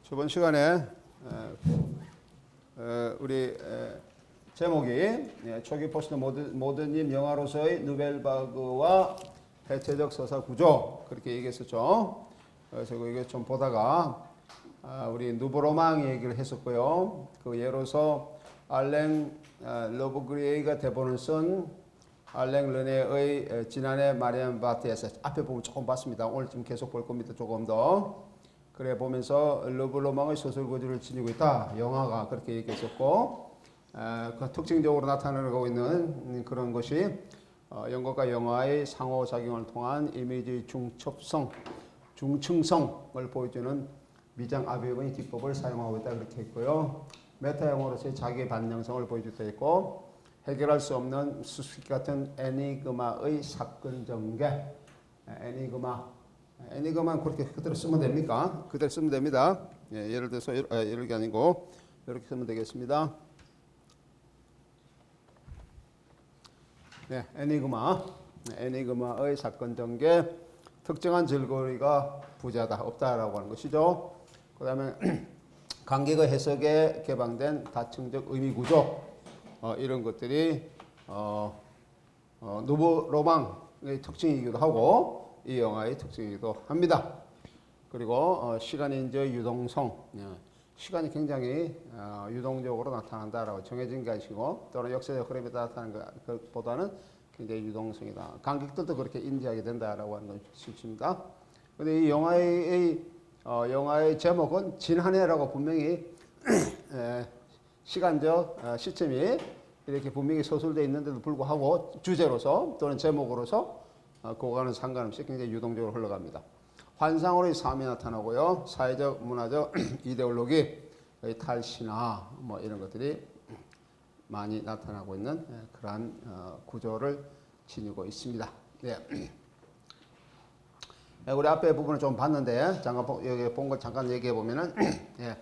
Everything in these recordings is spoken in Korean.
저번 시간에 우리 제목이 초기 포스트 모더니즘 영화로서의 누벨바그와 해체적 서사 구조 그렇게 얘기했었죠. 그래서 이게 좀 보다가 우리 누보로망 얘기를 했었고요. 그 예로서 알랭 러브그레이가 대본을 쓴 알랭 르네의 지난해 마리안 바트에서 앞에 보면 조금 봤습니다. 오늘 좀 계속 볼 겁니다. 조금 더. 그래 보면서 누보로망의 소설고지를 지니고 있다. 영화가 그렇게 얘기했었고 그 특징적으로 나타나고 있는 그런 것이 영화과 영화의 상호작용을 통한 이미지 중층성을 보여주는 미장 아비의 기법을 사용하고 있다 그렇게 했고요. 메타 영어로서의 자기 반영성을 보여주고 있고 해결할 수 없는 수수께끼 같은 애니그마의 사건 전개. 애니그마는 그렇게 그대로 쓰면 됩니까? 그대로 쓰면 됩니다. 예, 예를 들어서 이렇게 아니고 이렇게 쓰면 되겠습니다. 네, 애니그마의 사건 전개. 특정한 즐거움이가 부재하다, 없다라고 하는 것이죠. 그 다음에 관객의 해석에 개방된 다층적 의미 구조, 이런 것들이 누보로망의 특징이기도 하고 이 영화의 특징이기도 합니다. 그리고 시간인지의 유동성, 시간이 굉장히 유동적으로 나타난다라고 정해진 게 아니고 또는 역사적 흐름에 나타나는 것보다는 굉장히 유동성이다. 관객들도 그렇게 인지하게 된다라고 하는 것입니다. 그런데 이 영화의 제목은 지난해라고 분명히 시간적 시점이 이렇게 분명히 서술되어 있는데도 불구하고 주제로서 또는 제목으로서 그거와는 상관없이 굉장히 유동적으로 흘러갑니다. 환상으로의 삶이 나타나고요. 사회적, 문화적, 이데올로기, 탈신화 뭐 이런 것들이 많이 나타나고 있는 그러한 구조를 지니고 있습니다. 네. 우리 앞에 부분을 좀 봤는데 잠깐 여기 본 걸 잠깐 얘기해 보면은 예.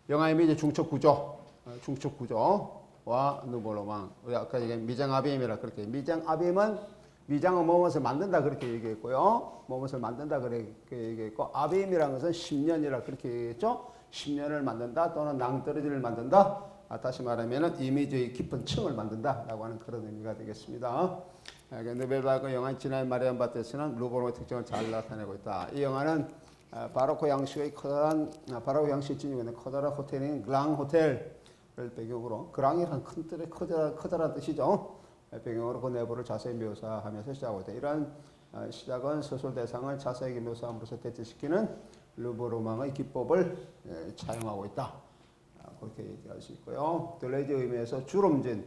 영화 이미지 중첩 구조와 누보로망. 우리 아까 얘기한 미장 아빔이라 그렇게 미장 아빔은 미장은 무엇을 만든다 그렇게 얘기했고요. 무엇을 만든다 그렇게 얘기했고 아빔이라는 것은 10년이라 그렇게 얘기했죠. 10년을 만든다 또는 낭떠러지를 만든다. 다시 말하면 이미지의 깊은 층을 만든다라고 하는 그런 의미가 되겠습니다. 누벨바그 영화 지난해 마리안 바트에서는 누보로망의 특징을 잘 나타내고 있다. 이 영화는 바로크 양식의 바로크 양식이 지니고 있는 커다란 호텔인 그랑 호텔을 배경으로, 그랑이란 큰 뜻의 커다란 뜻이죠. 배경으로 그 내부를 자세히 묘사하면서 시작하고 있다. 이러한 시작은 서술 대상을 자세하게 묘사함으로써 대체시키는 누보로망의 기법을 차용하고 있다. 그렇게 얘기할 수 있고요. 들레이즈 의미에서 주름진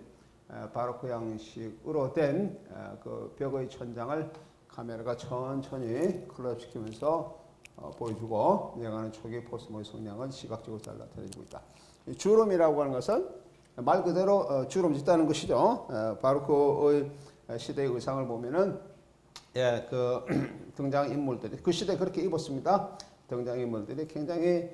바로크 양식으로 된 그 벽의 천장을 카메라가 천천히 클럽시키면서 보여주고 영화는 초기 포스모의 성향을 시각적으로 잘 나타내고 있다. 이 주름이라고 하는 것은 말 그대로 주름 짓다는 것이죠. 바로크의 시대의 의상을 보면은 그 등장 인물들이 그 시대에 그렇게 입었습니다. 등장 인물들이 굉장히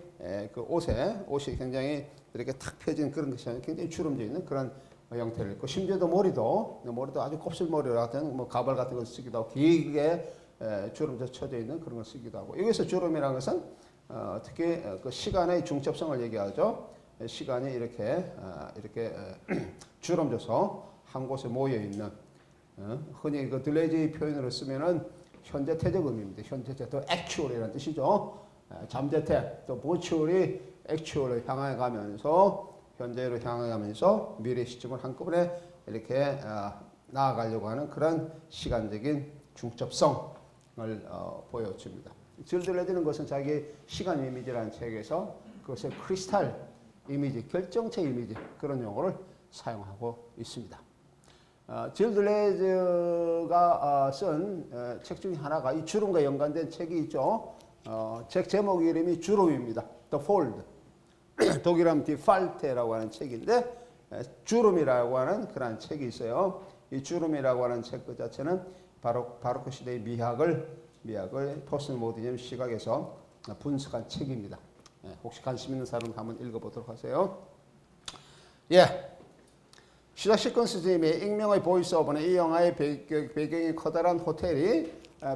그 옷이 굉장히 이렇게 탁 펴진 그런 것이 아니라 굉장히 주름져 있는 그런 형태를 입고 심지어도 머리도 아주 곱슬머리 같은 뭐 가발 같은 걸 쓰기도 하고 길게 주름져 쳐져 있는 그런 걸 쓰기도 하고 여기서 주름이라는 것은 특히 그 시간의 중첩성을 얘기하죠. 시간이 이렇게 주름져서 한 곳에 모여 있는 흔히 그 들레이즈의 표현으로 쓰면은 현재태적 의미입니다. 현재태 또 액츄얼이라는 뜻이죠. 잠재태 또 virtual이 액츄얼을 향해 가면서 현재로 향해 가면서 미래 시점을 한꺼번에 이렇게 나아가려고 하는 그런 시간적인 중첩성을 보여줍니다. 질들레드는 것은 자기 시간 이미지라는 책에서 그것을 크리스탈 이미지, 결정체 이미지 그런 용어를 사용하고 있습니다. 질들레즈가 쓴 책 중에 하나가 이 주름과 연관된 책이 있죠. 책 제목 이름이 주름입니다. The Fold. 독일어는 Die Falte라고 하는 책인데 주름이라고 하는 그런 책이 있어요. 이 주름이라고 하는 책 그 자체는 바로크 시대의 미학을 포스트 모더니즘 시각에서 분석한 책입니다. 혹시 관심 있는 사람 한번 읽어보도록 하세요. 예. 시작 시퀀스님의 익명의 보이스오버는 이 영화의 배경이 커다란 호텔이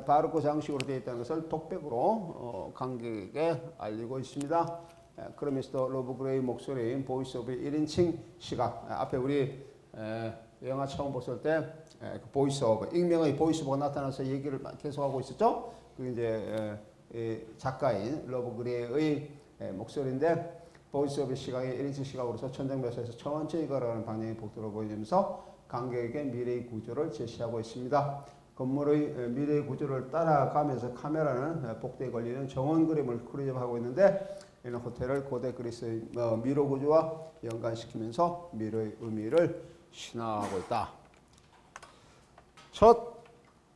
바로크 장식으로 되어 있다는 것을 독백으로 관객에게 알리고 있습니다. 그러면서도 로브 그레이 목소리인 보이스 오브 1인칭 시각. 앞에 우리 영화 처음 봤을 때 보이스 오브, 익명의 보이스 오브가 나타나서 얘기를 계속하고 있었죠. 그게 이제 작가인 로브 그레이의 목소리인데 보이스 오브 시각의 1인칭 시각으로서 천정묘사에서 천천히 걸어가는 방향의 복도로 보여주면서 관객에게 미래의 구조를 제시하고 있습니다. 건물의 미래의 구조를 따라가면서 카메라는 복도에 걸리는 정원 그림을 클로즈업하고 있는데 이는 호텔을 고대 그리스의 미로 구조와 연관시키면서 미로의 의미를 신화하고 있다. 첫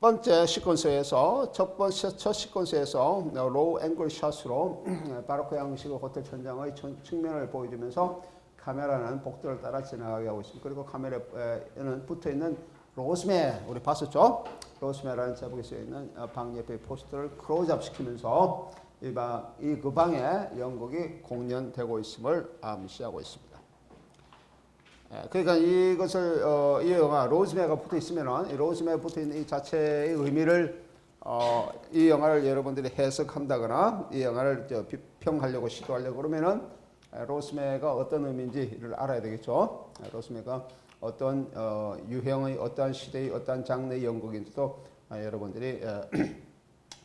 시퀀스에서 로우 앵글 샷으로 바로크 양식의 호텔 천장의 측면을 보여주면서 카메라는 복도를 따라 지나가게 하고 있습니다. 그리고 카메라에는 붙어있는 로스메, 우리 봤었죠? 로스메라는 제목에 쓰여있는 방 옆의 포스터를 클로즈업 시키면서 그 방에 연극이 공연되고 있음을 암시하고 있습니다. 그러니까 이것을 이 영화 로즈메가 붙어 있으면은 이 로즈메가 붙어 있는 이 자체의 의미를 이 영화를 여러분들이 해석한다거나 이 영화를 비평하려고 시도하려고 그러면은 로즈메가 어떤 의미인지를 알아야 되겠죠. 로즈메가 어떤 유형의 어떠한 시대의 어떠한 장르의 연극인지도 여러분들이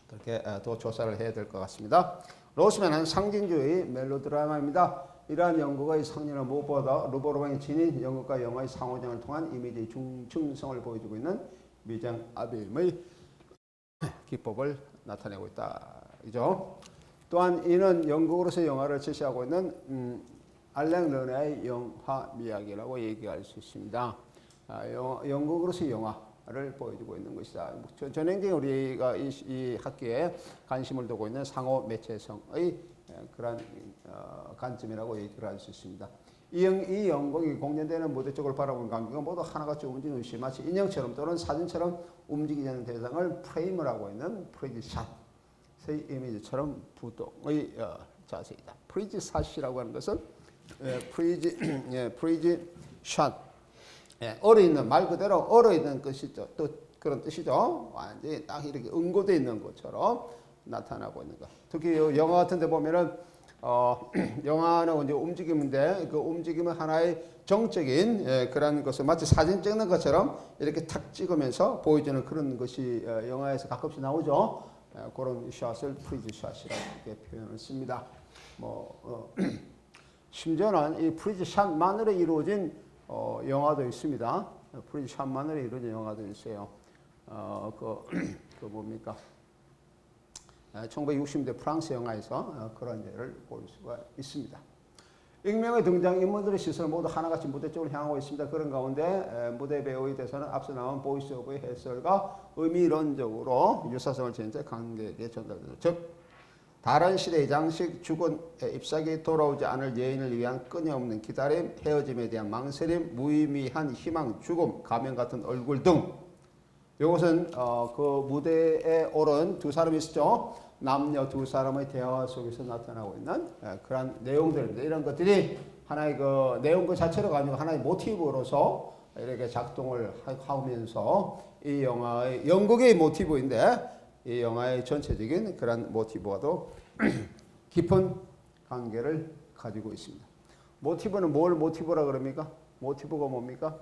그렇게 더 조사를 해야 될 것 같습니다. 로스맨은 상징주의 멜로드라마입니다. 이러한 연극의 상징은 무엇보다 루보르방이 지닌 연극과 영화의 상호작용을 통한 이미지의 중증성을 보여주고 있는 미장 아비엠의 기법을 나타내고 있다. 이죠. 또한 이는 연극으로서 영화를 제시하고 있는 알랭 르네의 영화 미학이라고 얘기할 수 있습니다. 연극으로서 영화를 보여주고 있는 것이다. 전형적인 우리가 이 학기에 관심을 두고 있는 상호 매체성의 그런 관점이라고 얘기를 할 수 있습니다. 이 연극이 공연되는 무대 쪽을 바라보는 관객은 모두 하나같이 움직이는 것이 마치 인형처럼 또는 사진처럼 움직이지 않는 대상을 프레임을 하고 있는 프리즈샷의 이미지처럼 부동의 자세이다. 프리즈샷이라고 하는 것은 프리즈샷, 얼어있는, 말 그대로 얼어있는 것이죠. 또 그런 뜻이죠. 완전히 딱 이렇게 응고되어 있는 것처럼 나타나고 있는 것. 특히 영화 같은 데 보면은 영화는 이제 움직임인데 그 움직임은 하나의 정적인 그런 것을 마치 사진 찍는 것처럼 이렇게 탁 찍으면서 보여주는 그런 것이 영화에서 가끔씩 나오죠. 그런 샷을 프리즈샷이라고 이렇게 표현을 씁니다. 심지어는 이 프리즈샷만으로 이루어진 영화도 있습니다. 프리즈샷만으로 이루어진 영화도 있어요. 그 뭡니까? 1960년대 프랑스 영화에서 그런 예를 볼 수가 있습니다. 익명의 등장인물들의 시선을 모두 하나같이 무대 쪽으로 향하고 있습니다. 그런 가운데 무대 배우에 대해서는 앞서 나온 보이스 오브의 해설과 의미론적으로 유사성을 지닌 채 관객에게 전달됩니다. 즉 다른 시대의 장식, 죽은 잎사귀, 돌아오지 않을 여인을 위한 끊임없는 기다림, 헤어짐에 대한 망설임, 무의미한 희망, 죽음, 가면 같은 얼굴 등 이것은 그 무대에 오른 두 사람이 있었죠. 남녀 두 사람의 대화 속에서 나타나고 있는 그런 내용들입니다. 이런 것들이 하나의 그 내용 그 자체로 가지고 하나의 모티브로서 이렇게 작동을 하면서 이 영화의 연극의 모티브인데 이 영화의 전체적인 그런 모티브와도 깊은 관계를 가지고 있습니다. 모티브는 뭘 모티브라 그럽니까? 모티브가 뭡니까?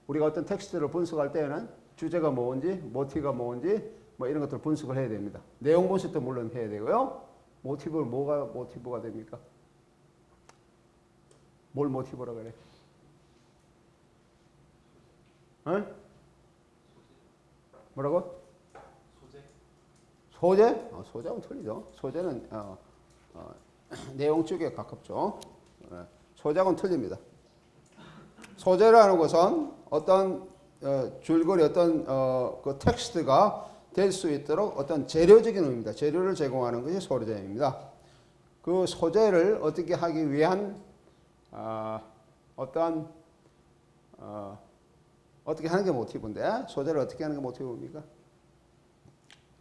우리가 어떤 텍스트를 분석할 때에는 주제가 뭔지, 모티브가 뭔지 뭐 이런 것들을 분석을 해야 됩니다. 내용 분석도 물론 해야 되고요. 모티브는 뭐가 모티브가 됩니까? 뭘 모티브라 그래? 응? 뭐라고? 소재? 소재하고는 틀리죠. 소재는 내용 쪽에 가깝죠. 소재하고는 틀립니다. 소재라는 것은 어떤 줄거리 어떤 그 텍스트가 될 수 있도록 어떤 재료적인 의미입니다. 재료를 제공하는 것이 소재입니다. 그 소재를 어떻게 하기 위한 어떤 어떻게 하는 게 모티브인데 소재를 어떻게 하는 게 모티브입니까?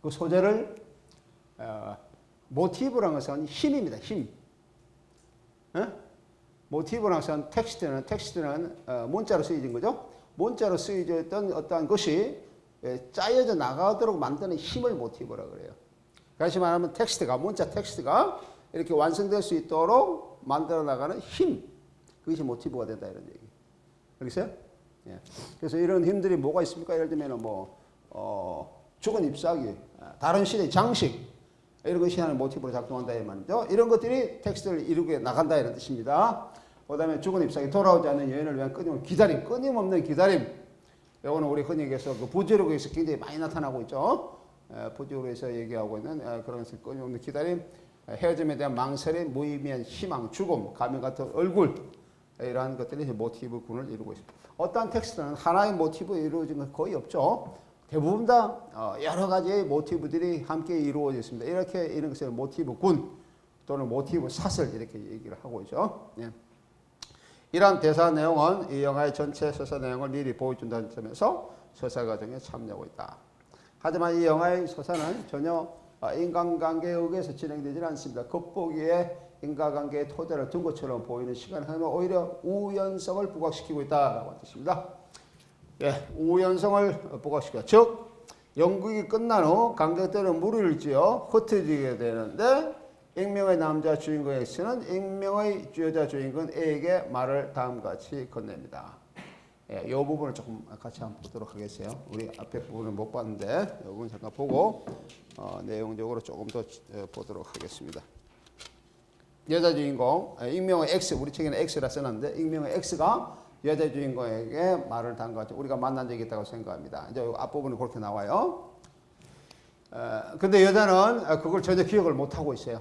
그 소재를 모티브라는 것은 힘입니다. 힘. 모티브라는 것은 텍스트는 문자로 쓰여진 거죠. 문자로 쓰여졌던 어떠한 것이 짜여져 나가도록 만드는 힘을 모티브라고 그래요. 다시 말하면 문자 텍스트가 이렇게 완성될 수 있도록 만들어 나가는 힘. 그것이 모티브가 된다 이런 얘기. 알겠어요? 예. 그래서 이런 힘들이 뭐가 있습니까? 예를 들면 죽은 잎사귀, 다른 시대의 장식 이런 것이 하나의 모티브로 작동한다 이 말이죠. 이런 것들이 텍스트를 이루게 나간다 이런 뜻입니다. 그다음에 죽은 잎사귀, 돌아오지 않는 여인을 위한 끊임없는 기다림. 이거는 우리 흔히 얘기해서 그 부지록에서 굉장히 많이 나타나고 있죠. 부지록에서 얘기하고 있는 그런 것을 끊임없는 기다림, 헤어짐에 대한 망설임, 무의미한 희망, 죽음, 가면 같은 얼굴, 이러한 것들이 모티브군을 이루고 있습니다. 어떠한 텍스트는 하나의 모티브에 이루어진 건 거의 없죠. 대부분 다 여러 가지의 모티브들이 함께 이루어져 있습니다. 이렇게 이런 것을 모티브군 또는 모티브 사슬 이렇게 얘기를 하고 있죠. 예. 이러한 대사 내용은 이 영화의 전체 서사 내용을 미리 보여준다는 점에서 서사 과정에 참여하고 있다. 하지만 이 영화의 서사는 전혀 인간관계에 의해서 진행되지는 않습니다. 겉보기에 인간관계의 토대를 둔 것처럼 보이는 시간은 오히려 우연성을 부각시키고 있다라고 뜻입니다. 예, 우연성을 부각시켜. 즉 연극이 끝난 후 관객들은 무리를 지어 흩어지게 되는데 익명의 남자 주인공 X는 익명의 여자 주인공 A에게 말을 다음과 같이 건넵니다. 예, 이 부분을 조금 같이 한번 보도록 하겠어요. 우리 앞에 부분을 못 봤는데 이 부분 잠깐 보고 내용적으로 조금 더 보도록 하겠습니다. 여자 주인공 익명의 X, 우리 책에는 X라 써놨는데 익명의 X가 여자 주인공에게 말을 다음과 같이 우리가 만난 적이 있다고 생각합니다. 이제 앞부분이 그렇게 나와요. 근데 여자는 그걸 전혀 기억을 못하고 있어요.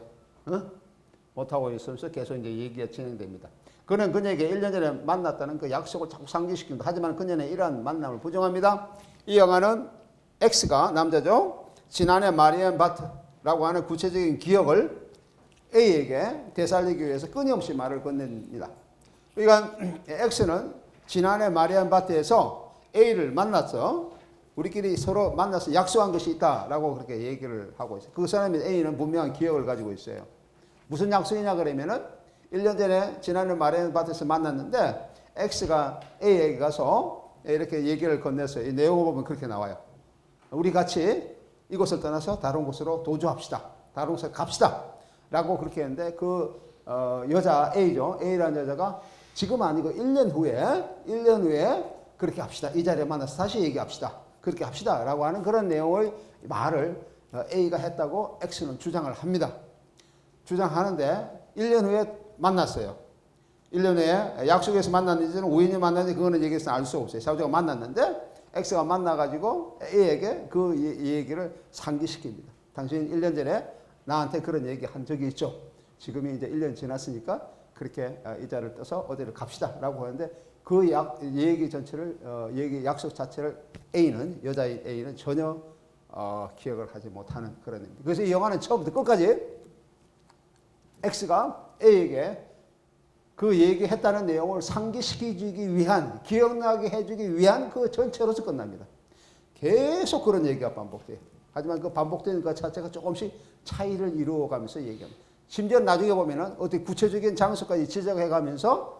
못하고 있으면서 계속 이제 얘기가 진행됩니다. 그는 그녀에게 1년 전에 만났다는 그 약속을 자꾸 상기시킵니다. 하지만 그녀는 이러한 만남을 부정합니다. 이 영화는 X가 남자죠. 지난해 마리안 바트라고 하는 구체적인 기억을 A에게 되살리기 위해서 끊임없이 말을 건넵니다. 그러니까 X는 지난해 마리안 바트에서 A를 만났어. 우리끼리 서로 만나서 약속한 것이 있다라고 그렇게 얘기를 하고 있어요. 그 사람이 A는 분명한 기억을 가지고 있어요. 무슨 약속이냐 그러면은 1년 전에 지난해 마리안 바트에서 만났는데 X가 A에게 가서 이렇게 얘기를 건넸어요. 이 내용을 보면 그렇게 나와요. 우리 같이 이곳을 떠나서 다른 곳으로 도주합시다. 다른 곳에 갑시다. 라고 그렇게 했는데 그 여자 A죠. A라는 여자가 지금 아니고 1년 후에 그렇게 합시다. 이 자리에 만나서 다시 얘기합시다. 그렇게 합시다. 라고 하는 그런 내용의 말을 A가 했다고 X는 주장을 합니다. 주장하는데 1년 후에 만났어요. 1년 후에 약속에서 만났는지는 우연히 만났는지 그거는 얘기해서 알 수 없어요. 사우자가 만났는데 X가 만나가지고 A에게 그 얘기를 상기시킵니다. 당신 1년 전에 나한테 그런 얘기 한 적이 있죠. 지금이 이제 1년 지났으니까 그렇게 이 자리를 떠서 어디를 갑시다 라고 하는데 그 얘기 전체를 약속 자체를 여자인 A는 전혀 기억을 하지 못하는 그런 의미입니다. 그래서 이 영화는 처음부터 끝까지 X가 A에게 그 얘기했다는 내용을 상기시키기 위한, 기억나게 해주기 위한 그 전체로서 끝납니다. 계속 그런 얘기가 반복돼요. 하지만 그 반복되는 것 자체가 조금씩 차이를 이루어가면서 얘기합니다. 심지어 나중에 보면은 어떻게 구체적인 장소까지 지정해가면서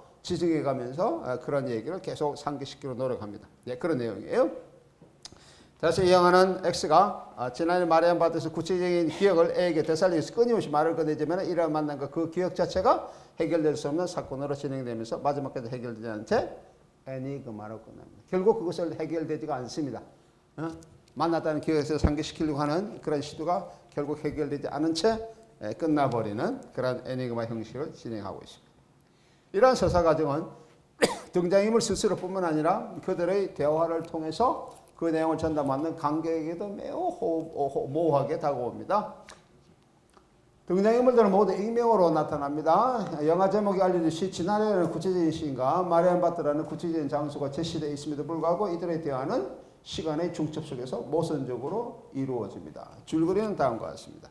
그런 얘기를 계속 상기시키려 노력합니다. 네, 그런 내용이에요. 그래서 이 영화는 X가 지난해 마리안 바트에서 구체적인 기억을 A에게 되살리기 위해서 끊임없이 말을 꺼내지만 이러한 만남과 그 기억 자체가 해결될 수 없는 사건으로 진행되면서 마지막까지 해결되지 않은 채 애니그마로 끝납니다. 결국 그것을 해결되지가 않습니다. 만났다는 기억에서 상기시키려고 하는 그런 시도가 결국 해결되지 않은 채 끝나버리는 그런 애니그마 형식을 진행하고 있습니다. 이러한 서사 과정은 등장인물 스스로뿐만 아니라 그들의 대화를 통해서 그 내용을 전담하는 관객에게도 매우 모호하게 다가옵니다. 등장인물들은 모두 익명으로 나타납니다. 영화 제목이 알려주듯이 지난해라는 구체적인 시인과 마리안 바트라는 구체적인 장소가 제시되어 있음에도 불구하고 이들의 대화는 시간의 중첩 속에서 모순적으로 이루어집니다. 줄거리는 다음과 같습니다.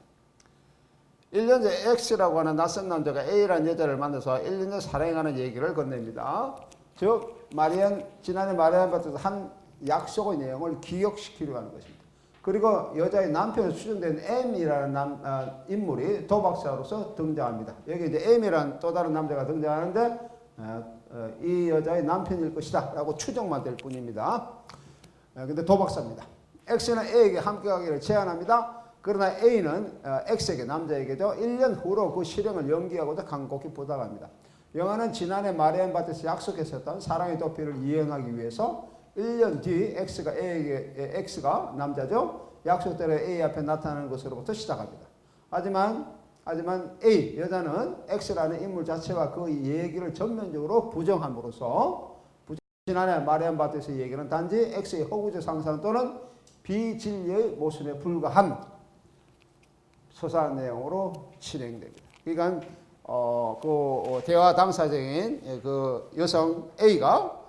1년 전 X라고 하는 낯선 남자가 A라는 여자를 만나서 1년 전 사랑하는 얘기를 건넵니다. 즉 지난해 마리안 바트에서 한 약속의 내용을 기억시키려고 하는 것입니다. 그리고 여자의 남편으로 추정되는 M이라는 인물이 도박사로서 등장합니다. 여기 이제 M이라는 또 다른 남자가 등장하는데 이 여자의 남편일 것이다 라고 추정만 될 뿐입니다. 근데 도박사입니다. X는 A에게 함께 가기를 제안합니다. 그러나 A는 X에게 남자에게죠. 1년 후로 그 실행을 연기하고자 간곡히 부탁합니다. 영화는 지난해 마리안 밭에서 약속했었던 사랑의 도피를 이행하기 위해서 1년 뒤 X가 남자죠. 약속대로 A 앞에 나타나는 것으로부터 시작합니다. 하지만 A 여자는 X라는 인물 자체와 그 얘기를 전면적으로 부정함으로써 지난해 마리안 밭에서 얘기는 단지 X의 허구적 상상 또는 비진리의 모순에 불과한 서사 내용으로 진행됩니다. 그러니까 그 대화 당사자인 그 여성 A가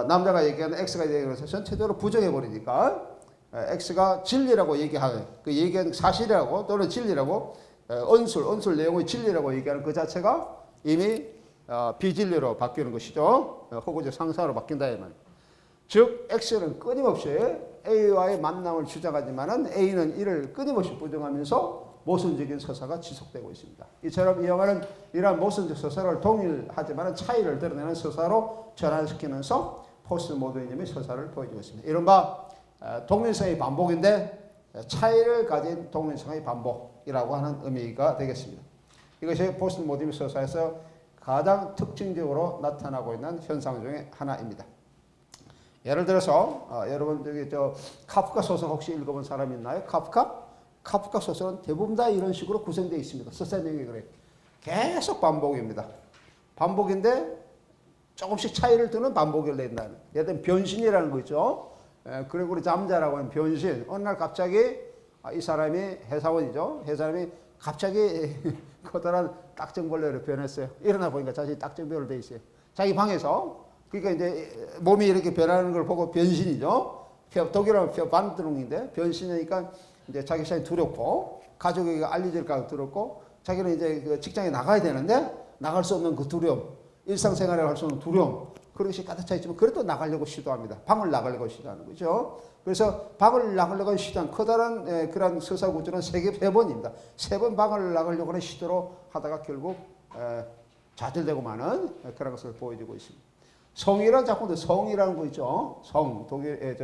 남자가 얘기하는 X가 얘기하는 것을 전체적으로 부정해 버리니까 X가 진리라고 얘기하는 그 얘기하는 사실이라고 또는 진리라고 언술 내용의 진리라고 얘기하는 그 자체가 이미 비진리로 바뀌는 것이죠. 허구적 상상으로 바뀐다 이 말. 즉 X는 끊임없이 A와의 만남을 주장하지만은 A는 이를 끊임없이 부정하면서 모순적인 서사가 지속되고 있습니다. 이처럼 이 영화는 이러한 모순적 서사를 동일하지만 차이를 드러내는 서사로 전환시키면서 포스트 모더니즘의 서사를 보여주고 있습니다. 이른바 동일성의 반복인데 차이를 가진 동일성의 반복이라고 하는 의미가 되겠습니다. 이것이 포스트 모더니즘 서사에서 가장 특징적으로 나타나고 있는 현상 중에 하나입니다. 예를 들어서 여러분 저기 카프카 소설 혹시 읽어본 사람 있나요? 카프카 소설은 대부분 다 이런 식으로 구성되어 있습니다. 서사 내용이 그래요. 계속 반복입니다. 반복인데 조금씩 차이를 두는 반복을 낸다는. 예를 들면 변신이라는 거 있죠. 그리고 우리 잠자라고 하는 변신. 어느 날 갑자기 이 사람이 회사원이죠. 회사원이 갑자기 커다란 딱정벌레로 변했어요. 일어나 보니까 자신이 딱정벌레로 돼 있어요. 자기 방에서. 그러니까 이제 몸이 이렇게 변하는 걸 보고 변신이죠. 독일어는 반드룽인데 변신이니까 이제 자기 자신이 두렵고 가족에게 알려질까 두렵고 자기는 이제 그 직장에 나가야 되는데 나갈 수 없는 그 두려움, 일상생활을 할 수 없는 두려움 그런 것이 가득 차 있지만 그래도 나가려고 시도합니다. 방을 나가려고 시도하는 거죠. 그래서 방을 나가려고 시도한 커다란 그런 서사 구조는 세 번입니다. 세 번 방을 나가려고 하는 시도로 하다가 결국 좌절되고 마는 그런 것을 보여주고 있습니다. 성이라는 작품도 성이라는 거 있죠. 성, 독일의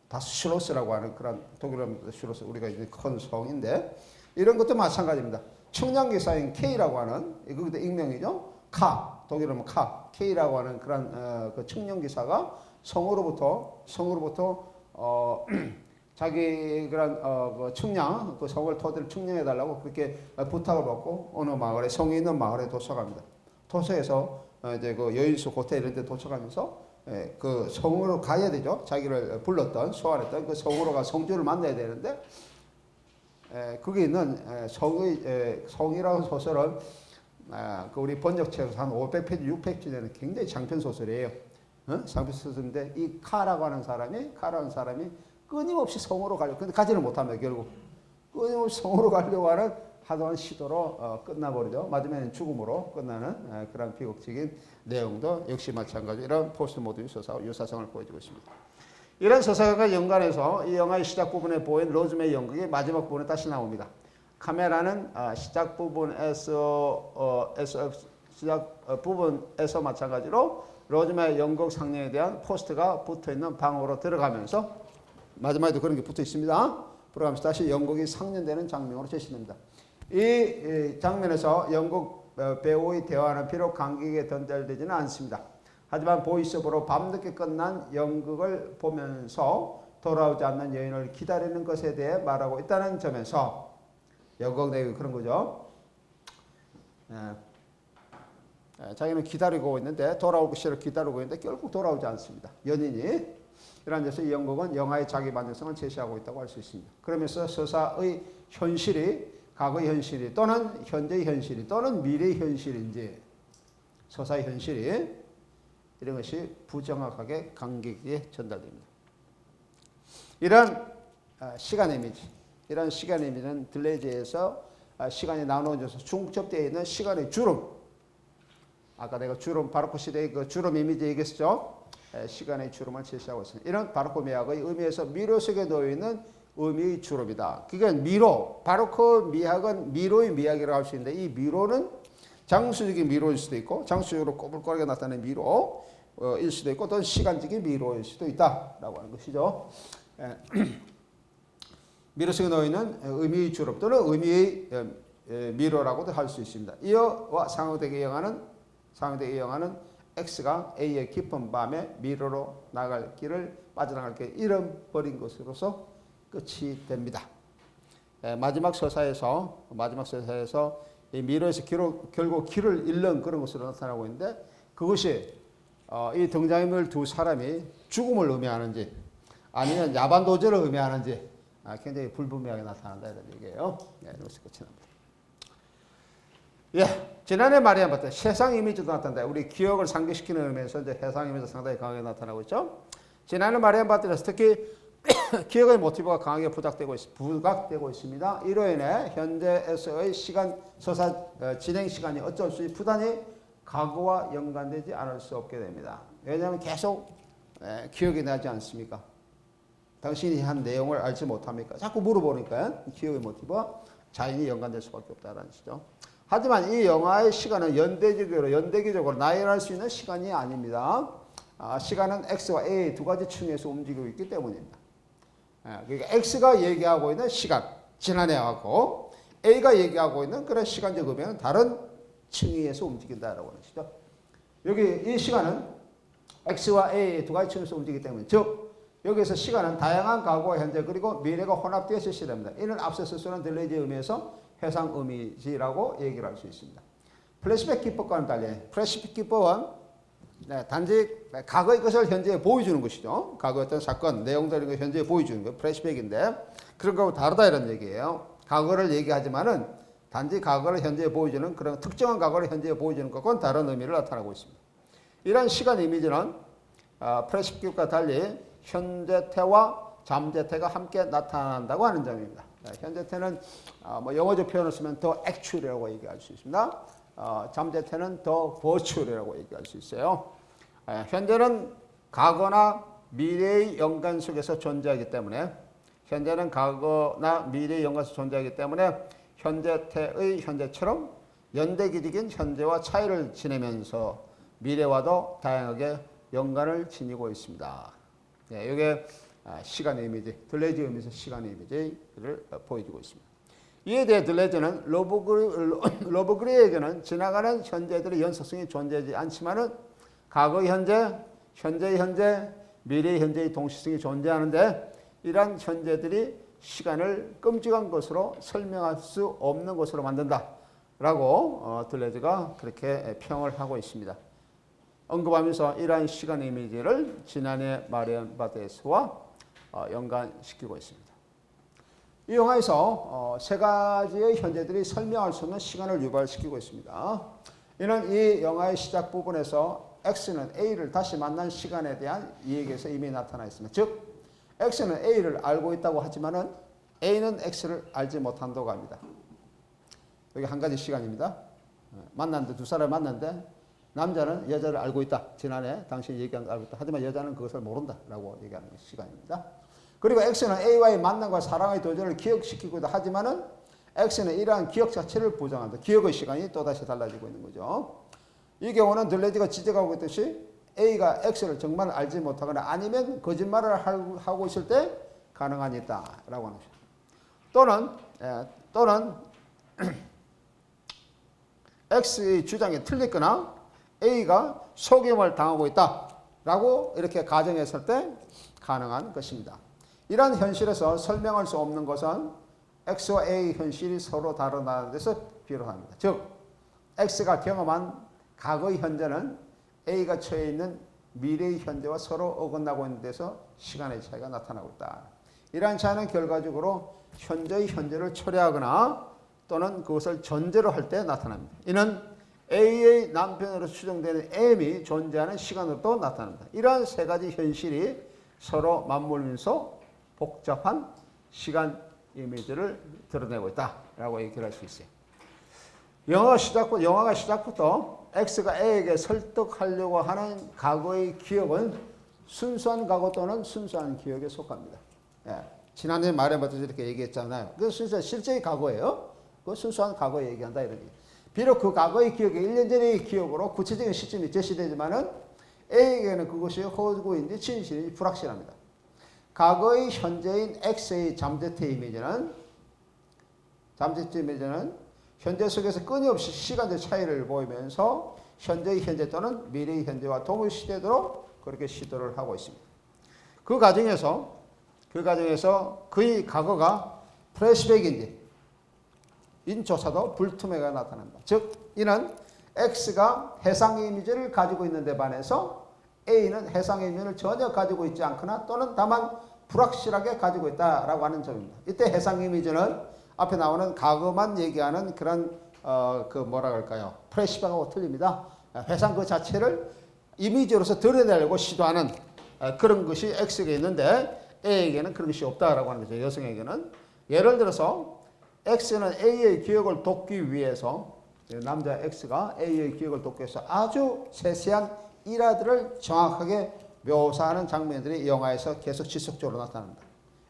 다스슐로스라고 하는 그런 독일어 슐로스 우리가 이제 큰 성인데 이런 것도 마찬가지입니다. 측량기사인 K라고 하는 그것도 익명이죠. 독일어는 K라고 하는 그런 그 측량기사가 성으로부터 자기 그런 그 측량 그 성을 토대로 측량해 달라고 그렇게 부탁을 받고 어느 마을에 성이 있는 마을에 도착합니다. 도착해서 이제 그 여인수 호텔 이런 데 도착하면서 그 성으로 가야 되죠. 자기를 불렀던 소환했던 그 성으로 가 성주를 만나야 되는데 그게 있는 성이라는 소설은 그 우리 번역책에서 한 500페이지, 600페이지 되는 굉장히 장편 소설이에요. 장편 소설인데 이 카라고 하는 사람이 끊임없이 성으로 가려고 근데 가지를 못합니다. 결국 끊임없이 성으로 가려고 하는 하도한 시도로 끝나버리죠. 마지막에는 죽음으로 끝나는 그런 비극적인 내용도 역시 마찬가지 이런 포스트 모더니즘 서사와 유사성을 보여주고 있습니다. 이런 서사가 연관해서 이 영화의 시작 부분에 보인 로즈메이 연극이 마지막 부분에 다시 나옵니다. 카메라는 시작 부분에서 마찬가지로 로즈메이 연극 상영에 대한 포스터가 붙어있는 방으로 들어가면서 마지막에도 그런 게 붙어 있습니다. 들어가면서 다시 연극이 상연되는 장면으로 제시됩니다. 이 장면에서 연극 배우의 대화는 비록 관객에게 전달되지는 않습니다. 하지만 보이스오버로 밤늦게 끝난 연극을 보면서 돌아오지 않는 여인을 기다리는 것에 대해 말하고 있다는 점에서 연극 내용이 그런 거죠. 자기는 기다리고 있는데 돌아오기 싫어 기다리고 있는데 결국 돌아오지 않습니다. 연인이. 이런 데서 이 연극은 영화의 자기 만족성을 제시하고 있다고 할 수 있습니다. 그러면서 서사의 현실이 과거의 현실이 또는 현재의 현실이 또는 미래의 현실인지 서사의 현실이 이런 것이 부정확하게 관객에게 전달됩니다. 이런 시간 이미지, 이런 시간 이미지는 들레즈에서 시간이 나누어져서 중첩되어 있는 시간의 주름. 아까 내가 주름, 바로크 시대의 그 주름 이미지 얘기했죠. 시간의 주름을 제시하고 있습니다. 이런 바로크 미학의 의미에서 미로 속에 놓여있는 의미의 주름이다. 그건 미로, 바로크 미학은 미로의 미학이라고 할 수 있는데 이 미로는 장수적인 미로일 수도 있고 장수적으로 꼬불꼬불하게 나타나는 미로일 수도 있고 또는 시간적인 미로일 수도 있다라고 하는 것이죠. 미러 속에 넣어 있는 의미의 주름 또는 의미의 미러라고도 할 수 있습니다. 이어와 상호되게 이용하는 X가 A의 깊은 밤에 미러로 나갈 길을 빠져나갈 길 잃어버린 것으로서 끝이 됩니다. 마지막 서사에서 이 미러에서 결국 길을 잃는 그런 것으로 나타나고 있는데 그것이 이 등장인물 두 사람이 죽음을 의미하는지 아니면 야반도주를 의미하는지 굉장히 불분명하게 나타난다 이런 얘기예요. 여기서 끝이 납니다. 지난해 말에 봤던 세상 이미지도 나타난다. 우리 기억을 상기시키는 의미에서 이제 해상 이미지가 상당히 강하게 나타나고 있죠. 지난해 말에 봤던 특히 기억의 모티브가 강하게 부각되고 있습니다. 이로 인해 현재에서의 서사 진행 시간이 어쩔 수 없이 부단히 과거와 연관되지 않을 수 없게 됩니다. 왜냐하면 계속 기억이 나지 않습니까? 당신이 한 내용을 알지 못합니까? 자꾸 물어보니까 기억의 모티브와 자연히 연관될 수밖에 없다는 것이죠. 하지만 이 영화의 시간은 연대기적으로 나열할 수 있는 시간이 아닙니다. 시간은 X와 A 두 가지 층에서 움직이고 있기 때문입니다. 그러니까 X가 얘기하고 있는 시간, 지난해하고 A가 얘기하고 있는 그런 시간적 의미는 다른 층위에서 움직인다라고 하는 것이죠. 여기 이 시간은 X와 A 두 가지 층에서 움직이기 때문에 즉 여기서 시간은 다양한 과거와 현재 그리고 미래가 혼합되어 실시됩니다. 이는 앞서서 쓰는 딜레이의 의미에서 해상 의미지라고 얘기를 할 수 있습니다. 플래시백 기법과는 달리 플래시백 기법은 단지 과거의 것을 현재에 보여주는 것이죠. 과거의 어떤 사건, 내용들을 현재에 보여주는 거 플래시백인데 그런 거하고 다르다 이런 얘기예요. 과거를 얘기하지만은 단지 과거를 현재에 보여주는 그런 특정한 과거를 현재에 보여주는 것과는 다른 의미를 나타나고 있습니다. 이러한 시간 이미지는 플래시백과 달리 현재태와 잠재태가 함께 나타난다고 하는 점입니다. 현재태는 영어적 표현을 쓰면 더 actual이라고 얘기할 수 있습니다. 잠재태는 더 virtual이라고 얘기할 수 있어요. 현재는 과거나 미래의 연관 속에서 존재하기 때문에 현재는 과거나 미래의 연관에서 존재하기 때문에 현재태의 현재처럼 연대기적인 현재와 차이를 지내면서 미래와도 다양하게 연관을 지니고 있습니다. 이게 시간 이미지, 들레이즈 의미에서 시간 이미지를 보여주고 있습니다. 이에 대해 들레이즈는 러브그레이에게는 지나가는 현재들의 연속성이 존재하지 않지만은 과거의 현재, 현재의 현재, 미래의 현재의 동시성이 존재하는데 이러한 현재들이 시간을 끔찍한 것으로 설명할 수 없는 것으로 만든다라고 들레이즈가 그렇게 평을 하고 있습니다. 언급하면서 이러한 시간 이미지를 지난해 마리안 바데스와 연관시키고 있습니다. 이 영화에서 세 가지의 현재들이 설명할 수 없는 시간을 유발시키고 있습니다. 이는 이 영화의 시작 부분에서 X는 A를 다시 만난 시간에 대한 이야기에서 이미 나타나 있습니다. 즉 X는 A를 알고 있다고 하지만은 A는 X를 알지 못한다고 합니다. 여기 한 가지 시간입니다. 만났는데 두 사람을 만났는데 남자는 여자를 알고 있다. 지난해 당신이 얘기한 걸 알고 있다. 하지만 여자는 그것을 모른다라고 얘기하는 시간입니다. 그리고 X는 A와의 만남과 사랑의 도전을 기억시키기도 하지만은 X는 이러한 기억 자체를 부정한다. 기억의 시간이 또다시 달라지고 있는 거죠. 이 경우는 들레이즈가 지적하고 있듯이 A가 X를 정말 알지 못하거나 아니면 거짓말을 하고 있을 때 가능한이 있다라고 하는 것입니다. 또는 X의 주장이 틀렸거나 A가 속임을 당하고 있다라고 이렇게 가정했을 때 가능한 것입니다. 이러한 현실에서 설명할 수 없는 것은 X와 A의 현실이 서로 다르다는 데서 비롯합니다. 즉 X가 경험한 과거의 현재는 A가 처해 있는 미래의 현재와 서로 어긋나고 있는 데서 시간의 차이가 나타나고 있다. 이러한 차이는 결과적으로 현재의 현재를 초래하거나 또는 그것을 전제로 할 때 나타납니다. 이는 A의 남편으로 추정되는 M이 존재하는 시간으로도 나타납니다. 이러한 세 가지 현실이 서로 맞물면서 복잡한 시간 이미지를 드러내고 있다라고 얘기를 할 수 있어요. 영화가 시작부터 X가 A에게 설득하려고 하는 과거의 기억은 순수한 과거 또는 순수한 기억에 속합니다. 지난해 말에부터 이렇게 얘기했잖아요. 그 실제의 과거예요. 그 순수한 과거 얘기한다 이런 얘기. 비록 그 과거의 기억이 1년 전의 기억으로 구체적인 시점이 제시되지만은 A에게는 그것이 허구인지 진실인지 불확실합니다. 과거의 현재인 X의 잠재태 이미지는 현재 속에서 끊임없이 시간적 차이를 보이면서 현재의 현재 또는 미래의 현재와 동일시되도록 그렇게 시도를 하고 있습니다. 그 과정에서 그의 과거가 플래시백인지 인조차도 불투명하게 나타난다. 즉 이는 X가 해상 이미지를 가지고 있는데 반해서 A는 해상 이미지를 전혀 가지고 있지 않거나 또는 다만 불확실하게 가지고 있다라고 하는 점입니다. 이때 해상 이미지는 앞에 나오는 과거만 얘기하는 그런 그 뭐라 그럴까요? 플래시백하고 틀립니다. 해상 그 자체를 이미지로서 드러내려고 시도하는 그런 것이 X에게 있는데 A에게는 그런 것이 없다라고 하는 거죠. 여성에게는. 예를 들어서 X는 A의 기억을 돕기 위해서 남자 X가 A의 기억을 돕기 위해서 아주 세세한 일화들을 정확하게 묘사하는 장면들이 영화에서 계속 지속적으로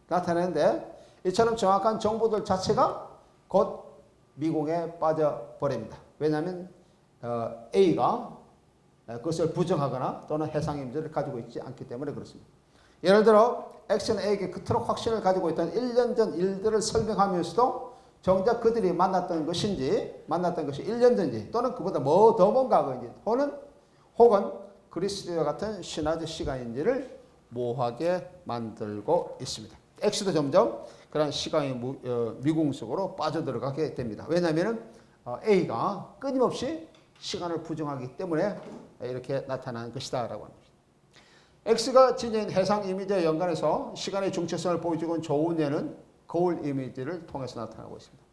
나타나는데 이처럼 정확한 정보들 자체가 곧 미궁에 빠져버립니다. 왜냐하면 A가 그것을 부정하거나 또는 해상 이미지를 가지고 있지 않기 때문에 그렇습니다. 예를 들어 X는 A에게 그토록 확신을 가지고 있던 1년 전 일들을 설명하면서도 정작 그들이 만났던 것이 1년 전인지 또는 그보다 뭐 더 먼 과거인지 혹은 그리스도와 같은 신화적 시간인지를 모호하게 만들고 있습니다. X도 점점 그런 시간의 미궁 속으로 빠져들어가게 됩니다. 왜냐하면 A가 끊임없이 시간을 부정하기 때문에 이렇게 나타난 것이다 라고 합니다. X가 지닌 해상 이미지와 연관해서 시간의 중체성을 보여주고 좋은 예는 거울 이미지를 통해서 나타나고 있습니다.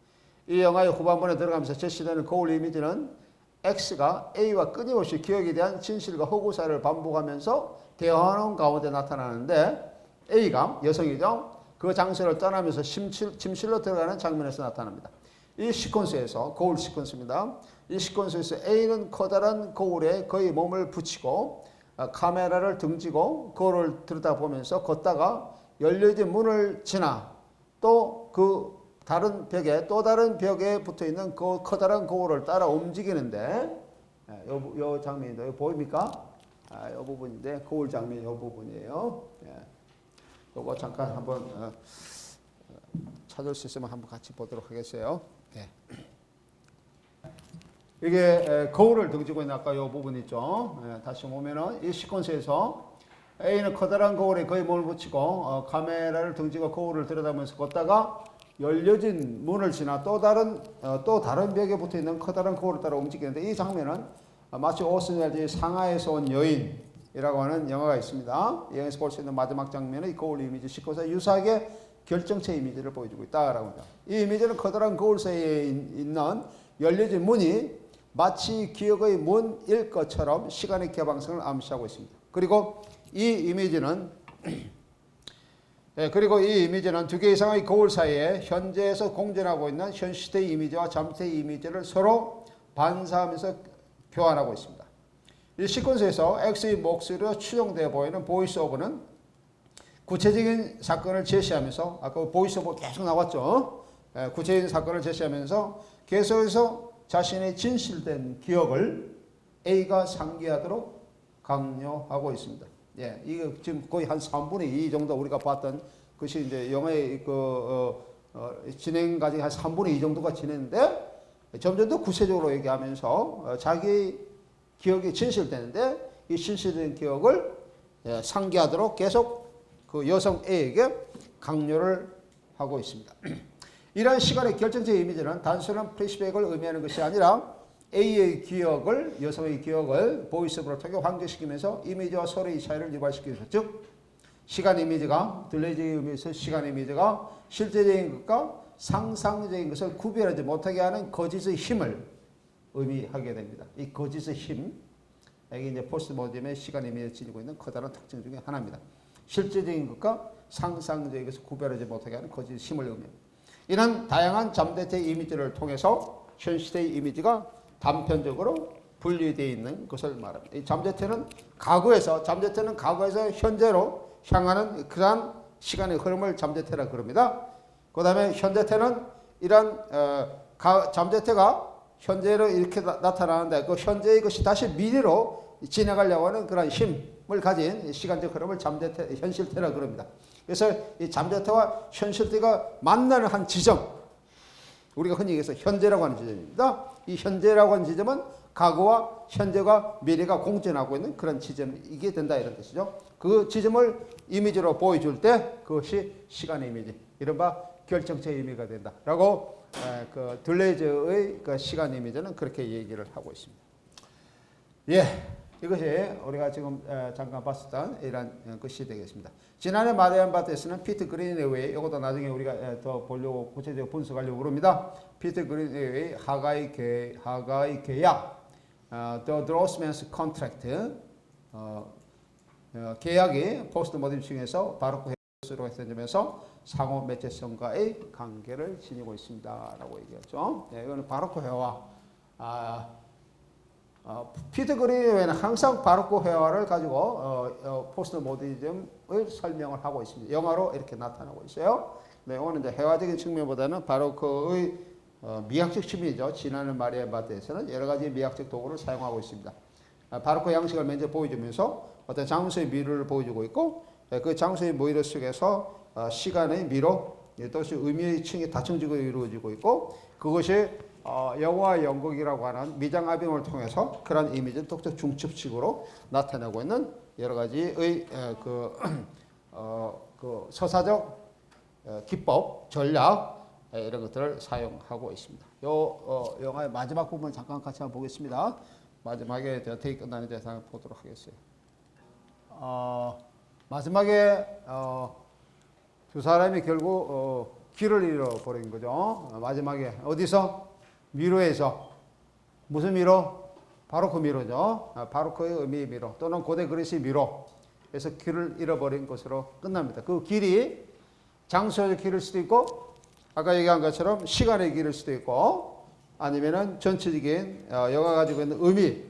이 영화의 후반부에 들어가면서 제시되는 거울 이미지는 X가 A와 끊임없이 기억에 대한 진실과 허구 사이를 반복하면서 대화하는 가운데 나타나는데 A가 여성이죠. 그 장소를 떠나면서 침실로 들어가는 장면에서 나타납니다. 이 시퀀스에서 거울 시퀀스입니다. 이 시퀀스에서 A는 커다란 거울에 거의 몸을 붙이고 카메라를 등지고 거울을 들여다보면서 걷다가 열려진 문을 지나 또 그 다른 벽에 붙어 있는 그 커다란 거울을 따라 움직이는데 요 장면인데 요 보입니까? 요 부분인데 거울 장면 요 부분이에요. 요거 잠깐 한번 찾을 수 있으면 한번 같이 보도록 하겠어요. 이게 거울을 등지고 있는 아까 요 부분 있죠. 다시 보면은 이 시퀀스에서 A는 커다란 거울에 거의 몸을 붙이고 카메라를 등지고 거울을 들여다보면서 걷다가 열려진 문을 지나 또 다른 벽에 붙어 있는 커다란 거울을 따라 움직이는데 이 장면은 마치 오슨 웰즈의 상하에서 온 여인이라고 하는 영화가 있습니다. 이 영화에서 볼 수 있는 마지막 장면은 이 거울 이미지 시퀀스와 유사하게 결정체 이미지를 보여주고 있다라고 합니다. 이 이미지는 커다란 거울 사이에 있는 열려진 문이 마치 기억의 문일 것처럼 시간의 개방성을 암시하고 있습니다. 그리고 이 이미지는 두 개 이상의 거울 사이에 현재에서 공존하고 있는 현 시대의 이미지와 잠재의 이미지를 서로 반사하면서 교환하고 있습니다. 이 시퀀스에서 X의 목소리로 추정되어 보이는 보이스오버는 구체적인 사건을 제시하면서 아까 보이스오버 계속 나왔죠. 구체적인 사건을 제시하면서 계속해서 자신의 진실된 기억을 A가 상기하도록 강요하고 있습니다. 이거 지금 거의 한 3분의 2 정도 우리가 봤던 것이 이제 영화의 진행 과정이 한 3분의 2 정도가 지냈는데 점점 더 구체적으로 얘기하면서 자기 기억이 진실되는데 이 진실된 기억을 상기하도록 계속 그 여성 A에게 강요를 하고 있습니다. 이러한 시간의 결정적 이미지는 단순한 플래시백을 의미하는 것이 아니라 A의 기억을, 여성의 기억을 보이스오버를 통해 환기시키면서 이미지와 서로의 차이를 유발시키죠. 즉, 시간 이미지가, 들려지는 의미에서 시간 이미지가 실제적인 것과 상상적인 것을 구별하지 못하게 하는 거짓의 힘을 의미하게 됩니다. 이 거짓의 힘, 이게 이제 포스트모더니즘의 시간 이미지를 지니고 있는 커다란 특징 중에 하나입니다. 실제적인 것과 상상적인 것을 구별하지 못하게 하는 거짓의 힘을 의미합니다. 이는 다양한 잠재태 이미지를 통해서 현 시대의 이미지가 단편적으로 분리되어 있는 것을 말합니다. 이 잠재태는 과거에서 현재로 향하는 그러한 시간의 흐름을 잠재태라 그럽니다. 그 다음에 현재태는 이런 잠재태가 현재로 이렇게 나타나는데 그 현재의 것이 다시 미래로 지나가려고 하는 그런 힘을 가진 시간적 흐름을 현실태라 그럽니다. 그래서 이 잠재태와 현실태가 만나는 한 지점, 우리가 흔히 얘기해서 현재라고 하는 지점입니다. 이 현재라고 하는 지점은 과거와 현재가 미래가 공존하고 있는 그런 지점이게 된다 이런 뜻이죠. 그 지점을 이미지로 보여줄 때 그것이 시간의 이미지, 이른바 결정체의 의미가 된다라고 그 둘레이즈의 그 시간 이미지는 그렇게 얘기를 하고 있습니다. 예, 이것이 우리가 지금 잠깐 봤었던 이런 것이 되겠습니다. 지난해 마디안 바트에서는 피트 그린웨이, 이것도 나중에 우리가 더 보려고 구체적으로 분석하려고 그럽니다. 피트 그린웨이 하가이 계약, The Drossman's Contract, 계약이 포스트 모더니즘에서 바로크 헤어스로 했던 점에서 상호 매체성과의 관계를 지니고 있습니다라고 얘기했죠. 네, 이거는 바로크 회화. 피트 그린웨이는 항상 바로크 회화를 가지고 포스트 모더니즘을 설명을 하고 있습니다. 영화로 이렇게 나타나고 있어요. 네, 오늘 이제 회화적인 측면보다는 바로크의 미학적 측면이죠. 지난해 마리아 바트에서는 여러 가지 미학적 도구를 사용하고 있습니다. 바로크 양식을 먼저 보여주면서 어떤 장소의 미로를 보여주고 있고, 그 장소의 미로 속에서 시간의 미로, 또한 의미의 층이 다층적으로 이루어지고 있고, 그것이 영화와 연극이라고 하는 미장합병을 통해서 그런 이미지를 독특 중첩식으로 나타내고 있는 여러 가지의 그 서사적 기법, 전략, 이런 것들을 사용하고 있습니다. 영화의 마지막 부분 잠깐 같이 한번 보겠습니다. 마지막에 테이크 끝나는 데 잠깐 보도록 하겠어요. 마지막에 두 사람이 결국 길을 잃어버린 거죠. 마지막에 어디서? 미로에서. 무슨 미로? 바로크 미로죠. 바로크의 의미의 미로 또는 고대 그리스의 미로. 그래서 길을 잃어버린 것으로 끝납니다. 그 길이 장소의 길일 수도 있고, 아까 얘기한 것처럼 시간의 길일 수도 있고, 아니면은 전체적인 영화가 가지고 있는 의미,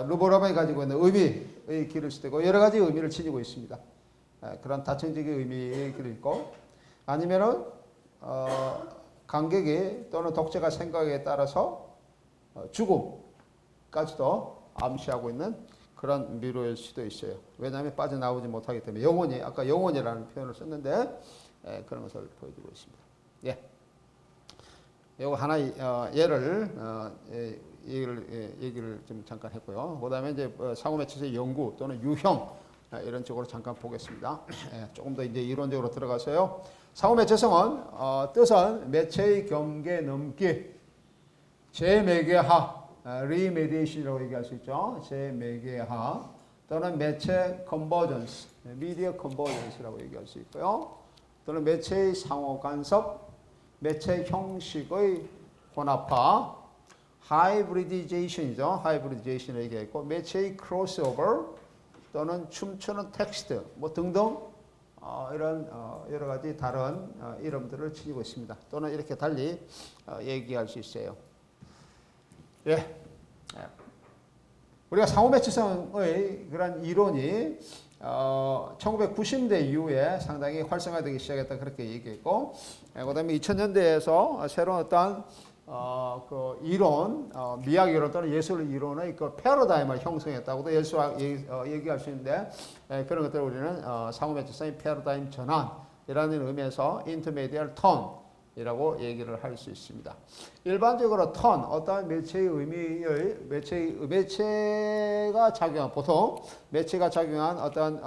루보라만이 가지고 있는 의미의 길일 수도 있고, 여러 가지 의미를 지니고 있습니다. 그런 다층적인 의미의 길이 있고, 아니면은 관객이 또는 독자가 생각에 따라서 죽음까지도 암시하고 있는 그런 미로일 수도 있어요. 왜냐하면 빠져나오지 못하기 때문에 영혼이, 아까 영혼이라는 표현을 썼는데 그런 것을 보여주고 있습니다. 예. 요거 하나 예를 얘기를 좀 잠깐 했고요. 그다음에 이제 상호 매체의 연구 또는 유형 이런 쪽으로 잠깐 보겠습니다. 조금 더 이제 이론적으로 들어가서요. 상호 매체성은 뜻은 매체의 경계 넘기, 재매개화, 리메디에이션이라고 얘기할 수 있죠. 재매개화 또는 매체 컨버전스, 미디어 컨버전스라고 얘기할 수 있고요. 또는 매체의 상호 간섭, 매체 형식의 혼합화, 하이브리디제이션이죠. 하이브리디제이션을 얘기했고, 매체의 크로스오버 또는 춤추는 텍스트 뭐 등등 이런 여러 가지 다른 이름들을 지니고 있습니다. 또는 이렇게 달리 얘기할 수 있어요. 예. 우리가 상호 매체성의 그런 이론이 1990년대 이후에 상당히 활성화되기 시작했다 그렇게 얘기했고, 그다음에 2000년대에서 새로운 어떤 그 이론, 미학 이론 또는 예술 이론의 그 패러다임을 형성했다고도 얘기할 수 있는데, 그런 것들을 우리는 상호 매체성의 패러다임 전환이라는 의미에서 인터미디얼 턴이라고 얘기를 할 수 있습니다. 일반적으로 턴, 어떤 매체의 의미의 매체가 작용한, 보통 매체가 작용한 어떤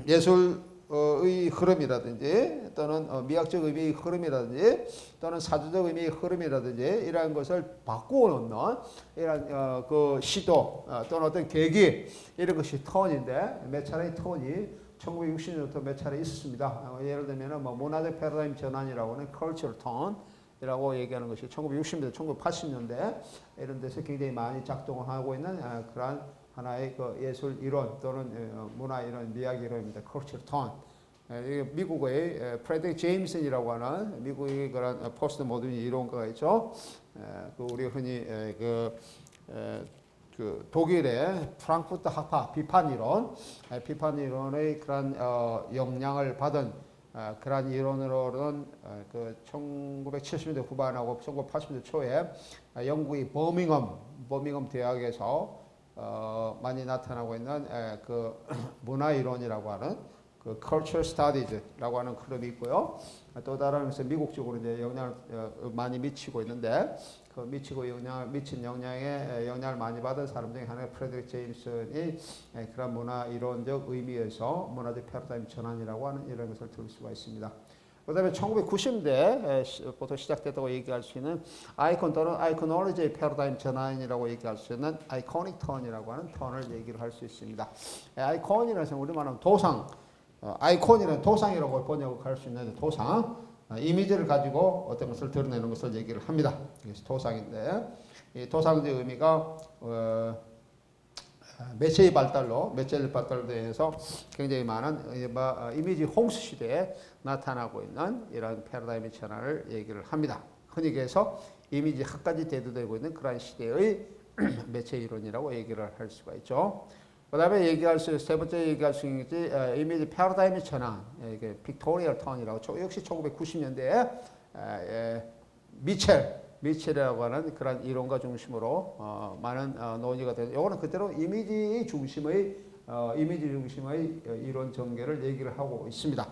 예술의 흐름이라든지 또는 미학적 의미의 흐름이라든지 또는 사주적 의미의 흐름이라든지 이러한 것을 바꾸어 놓는 이런 그 시도 또는 어떤 계기, 이런 것이 턴인데, 몇 차례의 턴이 1960년부터 몇 차례 있었습니다. 예를 들면 뭐 문화적 패러다임 전환이라고 하는 cultural ton이라고 얘기하는 것이 1960년대, 1980년대 이런 데서 굉장히 많이 작동을 하고 있는 그러한 하나의 그 예술 이론 또는 문화 이론, 미학 이론입니다. cultural ton. 미국의 프레드릭 제임슨이라고 하는 미국의 그런 포스트 모더니 이론가가 있죠. 그 우리 흔히 그 독일의 프랑크푸르트 학파 비판 이론의 그런 영향을 받은 그러한 이론으로는 그 1970년대 후반하고 1980년대 초에 영국의 버밍엄 대학에서 많이 나타나고 있는 그 문화 이론이라고 하는 그 cultural studies라고 하는 클럽이 있고요. 또 다른 것은 미국 쪽으로 이제 영향을 많이 미치고 있는데 그 미친 영향에 영향을 많이 받은 사람 중에 하나가 프레드릭 제임슨이 그런 문화 이론적 의미에서 문화적 패러다임 전환이라고 하는 이런 것을 들을 수가 있습니다. 그다음에 1990년대부터 시작됐다고 얘기할 수 있는 아이콘 또는 아이코놀로지의 패러다임 전환이라고 얘기할 수 있는 아이코닉 턴이라고 하는 턴을 얘기를 할 수 있습니다. 아이콘이라는 것은 우리말하면 도상, 아이콘이라는 도상이라고 번역할 수 있는데 도상, 이미지를 가지고 어떤 것을 드러내는 것을 얘기를 합니다. 그래서 도상인데 이 도상의 의미가 매체의 발달로 인해서 굉장히 많은 이미지 홍수 시대에 나타나고 있는 이런 패러다임의 전환을 얘기를 합니다. 흔히 해서 이미지 학까지 대두되고 있는 그러한 시대의 매체 이론이라고 얘기를 할 수가 있죠. 그 다음에 세 번째 얘기할 수 있는 것이 이미지 패러다임의 전환, 이게 픽토리얼 턴이라고 역시 1990년대에 미첼이라고 하는 그런 이론가 중심으로 많은 논의가 되죠. 이거는 그대로 이미지 중심의 이론 전개를 얘기를 하고 있습니다.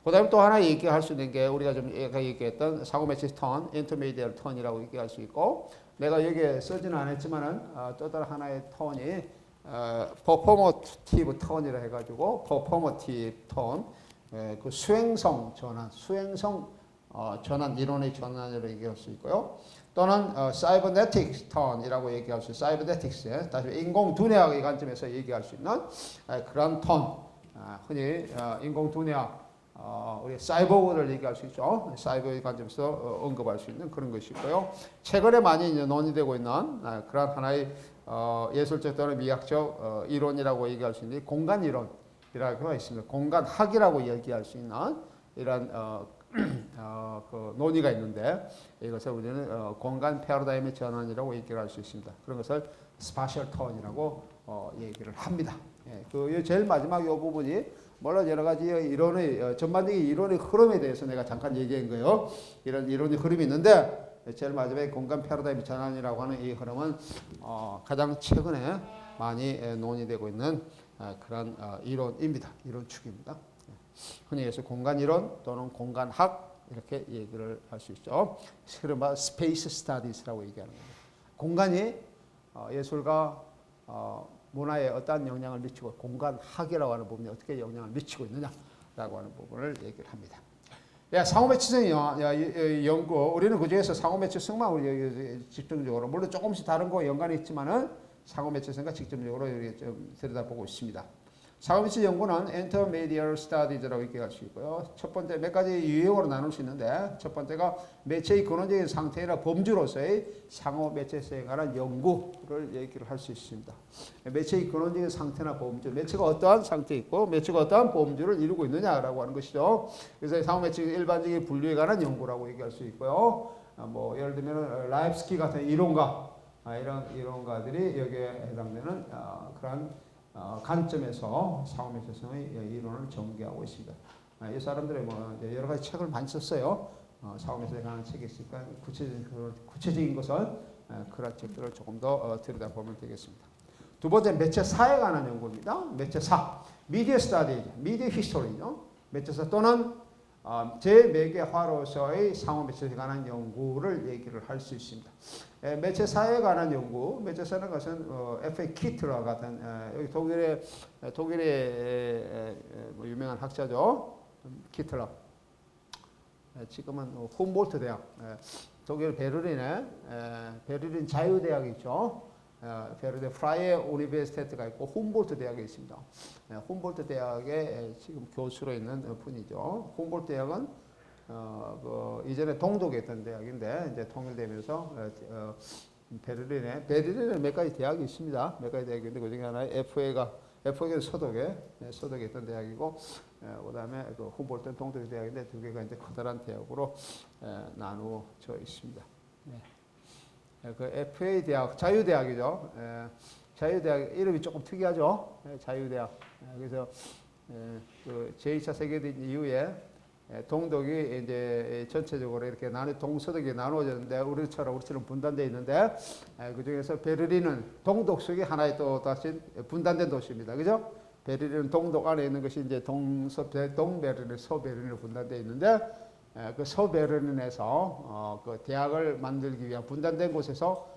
그 다음에 또 하나 얘기할 수 있는 게 우리가 좀 얘기했던 사고 매치 턴, 인터미디얼 턴이라고 얘기할 수 있고 내가 여기에 쓰지는 않았지만은 또 다른 하나의 턴이 퍼포머티브 턴이라 해가지고 퍼포머티브 턴, 그 수행성 전환 이론의 전환이라고 얘기할 수 있고요. 또는 사이버네틱 턴이라고 얘기할 수 있어요. 사이버네틱스, 다시 인공두뇌학의 관점에서 얘기할 수 있는 그런 턴, 흔히 인공두뇌학, 우리 사이버를 얘기할 수 있죠. 사이버의 관점에서 언급할 수 있는 그런 것이 있고요. 최근에 많이 이제 논의되고 있는 그런 하나의 예술적 또는 미학적 이론이라고 얘기할 수 있는 공간 이론이라고 있습니다. 공간학이라고 얘기할 수 있는 이런 그 논의가 있는데 이것을 우리는 공간 패러다임의 전환이라고 얘기를 할 수 있습니다. 그런 것을 스파셜 턴이라고 얘기를 합니다. 그 제일 마지막 이 부분이 물론 여러 가지 이론의 전반적인 이론의 흐름에 대해서 내가 잠깐 얘기한 거예요. 이런 이론의 흐름이 있는데 제일 마지막에 공간 패러다임 전환이라고 하는 이 흐름은 가장 최근에 많이 논의되고 있는 그런 이론입니다. 이론 축입니다. 흔히 해서 공간 이론 또는 공간학 이렇게 얘기를 할 수 있죠. 그런 스페이스 스터디스라고 얘기하는 겁니다. 공간이 예술과 문화에 어떠한 영향을 미치고 공간학이라고 하는 부분이 어떻게 영향을 미치고 있느냐라고 하는 부분을 얘기를 합니다. 상호매체성 연구, 우리는 그중에서 상호매체성만 우리 집중적으로 물론 조금씩 다른 거 연관이 있지만은 상호매체성과 직접적으로 좀 들여다보고 있습니다. 상호매체 연구는 Intermediate Studies라고 얘기할 수 있고요. 첫 번째 몇 가지 유형으로 나눌 수 있는데 첫 번째가 매체의 근원적인 상태나 범주로서의 상호매체성에 관한 연구를 얘기를 할 수 있습니다. 매체의 근원적인 상태나 범주, 매체가 어떠한 상태에 있고 매체가 어떠한 범주를 이루고 있느냐라고 하는 것이죠. 그래서 상호매체의 일반적인 분류에 관한 연구라고 얘기할 수 있고요. 뭐 예를 들면 라입스키 같은 이론 이론가들이 여기에 해당되는 그런 관점에서 상호매체성의 이론을 전개하고 있습니다. 이 사람들의 여러 가지 책을 많이 썼어요. 상호매체성에 관한 책이 있으니까 구체적인 것은 그런 책들을 조금 더 들여다보면 되겠습니다. 두 번째 매체사에 관한 연구입니다. 매체사, 미디어 스터디, 미디어 히스토리죠. 매체사 또는 제매개화로서의 상호매체에 관한 연구를 얘기를 할 수 있습니다. 매체사에 관한 연구, 매체사는 것은 F.A. 키틀러 같은 여기 독일의 유명한 학자죠. 키틀러. 지금은 훔볼트 대학, 독일 베를린 자유대학이 있죠. 베르데 프라이에 우니베르시테트가 있고 훔볼트 대학이 있습니다. 훔볼트 대학에 지금 교수로 있는 분이죠. 훔볼트 대학은 이전에 동독에 있던 대학인데 이제 통일되면서 베를린에 몇 가지 대학이 있습니다. 몇 가지 대학이 있는데 그 중에 하나의 FA가 서독에 있던 대학이고 그다음에 그 훔볼트는 동독 대학인데 두 개가 이제 커다란 대학으로 나누어져 있습니다. 그 FA 대학, 자유대학이죠. 자유대학 이름이 조금 특이하죠. 자유대학. 그래서 그 제2차 세계대전 이후에 동독이 이제 전체적으로 이렇게 동서독이 나누어졌는데 우리처럼 분단되어 있는데 그 중에서 베를린은 동독 속의 하나의 또 다시 분단된 도시입니다. 그죠? 베를린 동독 안에 있는 것이 이제 동베를린, 서베를린으로 분단되어 있는데 그 서베를린에서 그 대학을 만들기 위한 분단된 곳에서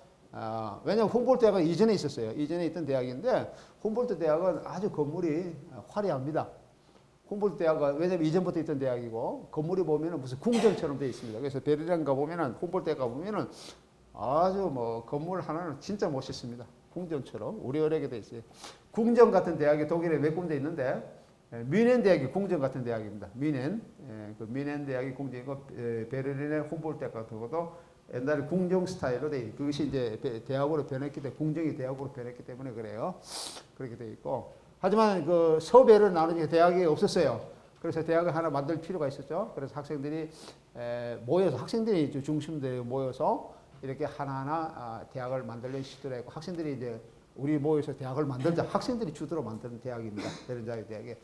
왜냐하면 훔볼트 대학은 이전에 있었어요. 이전에 있던 대학인데 훔볼트 대학은 아주 건물이 화려합니다. 훔볼트 대학은 왜냐하면 이전부터 있던 대학이고 건물이 보면은 무슨 궁전처럼 되어 있습니다. 그래서 베를린 가보면은 훔볼트 대학 가보면은 아주 뭐 건물 하나는 진짜 멋있습니다. 궁전처럼 우리어리하게 되어 있어요. 궁전 같은 대학이 독일에 몇 군데 있는데 뮌헨 대학이 궁전 같은 대학입니다. 뮌헨, 그 뮌헨 대학이 궁전이고 베를린의 훔볼트 대학 같은 것도 옛날에 궁정 스타일로 돼 있고 그것이 이제 대학으로 변했기 때문에 궁정이 대학으로 변했기 때문에 그래요. 그렇게 돼 있고 하지만 그 서베를 나누니까 대학이 없었어요. 그래서 대학을 하나 만들 필요가 있었죠. 그래서 학생들이 모여서 학생들이 중심들이 모여서 이렇게 하나하나 대학을 만들려는 시도를 했고 학생들이 이제 우리 모여서 대학을 만들자 학생들이 주도로 만드는 대학입니다. 베른자의 대학이.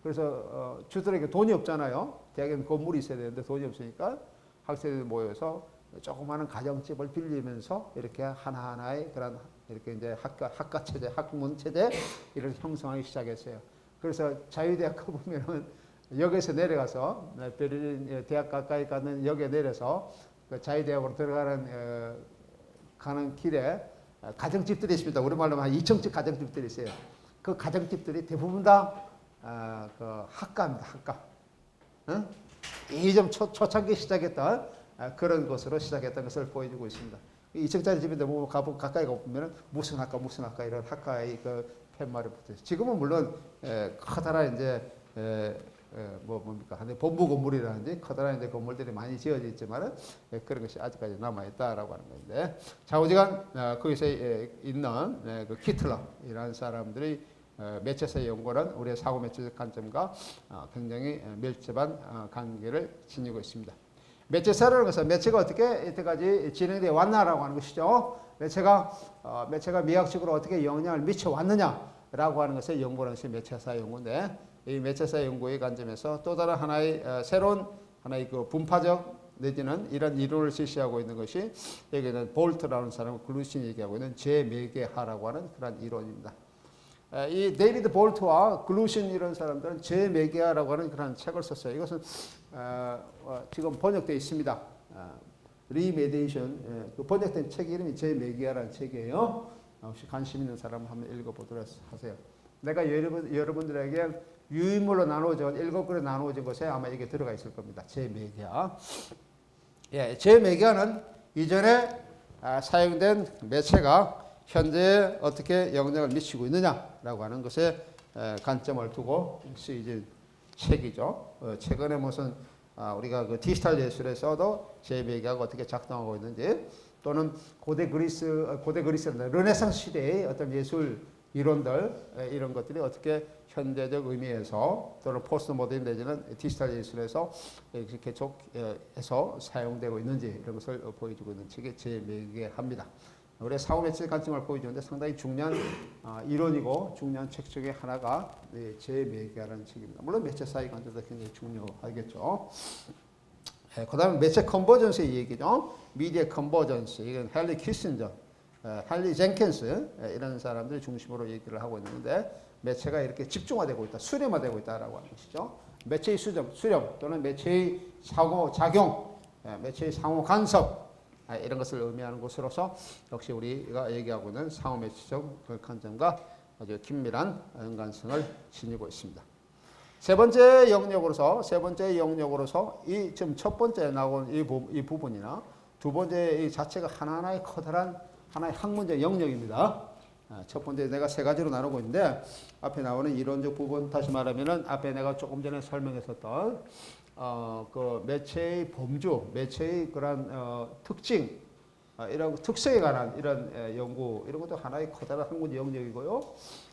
그래서 주들에게 돈이 없잖아요. 대학에는 건물이 있어야 되는데 돈이 없으니까 학생들이 모여서 조그마한 가정집을 빌리면서 이렇게 하나하나의 그런 이렇게 이제 학과 체제, 학문 체제 이렇게 형성하기 시작했어요. 그래서 자유대학 가보면은 역에서 내려가서 베를린 대학 가까이 가는 역에 내려서 그 자유대학으로 들어가는 가는 길에 가정집들이 있습니다. 우리말로 한 2층집 가정집들이 있어요. 그 가정집들이 대부분 다 그 학과입니다. 학과. 응? 이점 초창기 시작했던 그런 것으로 시작했던 것을 보여주고 있습니다. 2층짜리 집인데 뭐 가까이 가보면 무슨 학과 이런 학과의 그 팻말이 붙어 있어요. 지금은 물론 커다란 이제 뭡니까 본부 건물이라든지 커다란 이제 건물들이 많이 지어져 있지만은 그런 것이 아직까지 남아 있다라고 하는 건데 좌우지간 거기서 있는 그 키틀러이라는 사람들이 매체사의 연구는 우리의 사고 매체적 관점과 굉장히 밀접한 관계를 지니고 있습니다. 매체사라는 것은 매체가 어떻게 이때까지 진행되어 왔나라고 하는 것이죠. 매체가 미학적으로 어떻게 영향을 미쳐 왔느냐라고 하는 것을 연구하는 것이 매체사 연구인데 이 매체사 연구의 관점에서 또 다른 하나의 새로운 하나의 그 분파적 내지는 이런 이론을 제시하고 있는 것이 여기는 볼트라는 사람은 글루신이 얘기하고 있는 재매개하라고 하는 그런 이론입니다. 이 데이비드 볼트와 글루신 이런 사람들은 재매개하라고 하는 그런 책을 썼어요. 이것은 지금 번역되어 있습니다. 리메디에이션 그 번역된 책 이름이 재매개하라는 책이에요. 혹시 관심 있는 사람 한번 읽어보도록 하세요. 내가 여러분들에게 유인물로 나누어진 7권에 나누어진 것에 아마 이게 들어가 있을 겁니다. 재매개하. 예, 재매개하는 이전에 사용된 매체가 현재에 어떻게 영향을 미치고 있느냐라고 하는 것에 관점을 두고 쓰여진 책이죠. 최근에 무슨 우리가 그 디지털 예술에서도 재매개하가 어떻게 작동하고 있는지 또는 고대 그리스 르네상스 시대의 어떤 예술 이론들 이런 것들이 어떻게 현대적 의미에서 또는 포스트 모던 내지는 디지털 예술에서 계속해서 사용되고 있는지 이런 것을 보여주고 있는 책이 재매개합니다. 우리의 사후매체 관점을 보여주는데 상당히 중요한 이론이고 중요한 책 중에 하나가 재매개하라는 책입니다. 물론 매체사의 관점도 굉장히 중요하겠죠. 그 다음에 매체 컨버전스의 얘기죠. 미디어 컨버전스. 이건 헨리 키신저, 헨리 젠킨스 이런 사람들이 중심으로 얘기를 하고 있는데 매체가 이렇게 집중화되고 있다, 수렴화되고 있다라고 하는 것이죠. 매체의 수렴 또는 매체의 상호작용, 매체의 상호간섭 이런 것을 의미하는 것으로서 역시 우리가 얘기하고 있는 상호매체적 관점과 아주 긴밀한 연관성을 지니고 있습니다. 세 번째 영역으로서 이 지금 첫 번째 나온 이 부분이나 두 번째 이 자체가 하나하나의 커다란 하나의 학문적 영역입니다. 첫 번째 내가 세 가지로 나누고 있는데 앞에 나오는 이론적 부분 다시 말하면은 앞에 내가 조금 전에 설명했었던 그 매체의 범주, 매체의 그런 특징, 이런 특성에 관한 이런 연구 이런 것도 하나의 커다란 학문 영역이고요.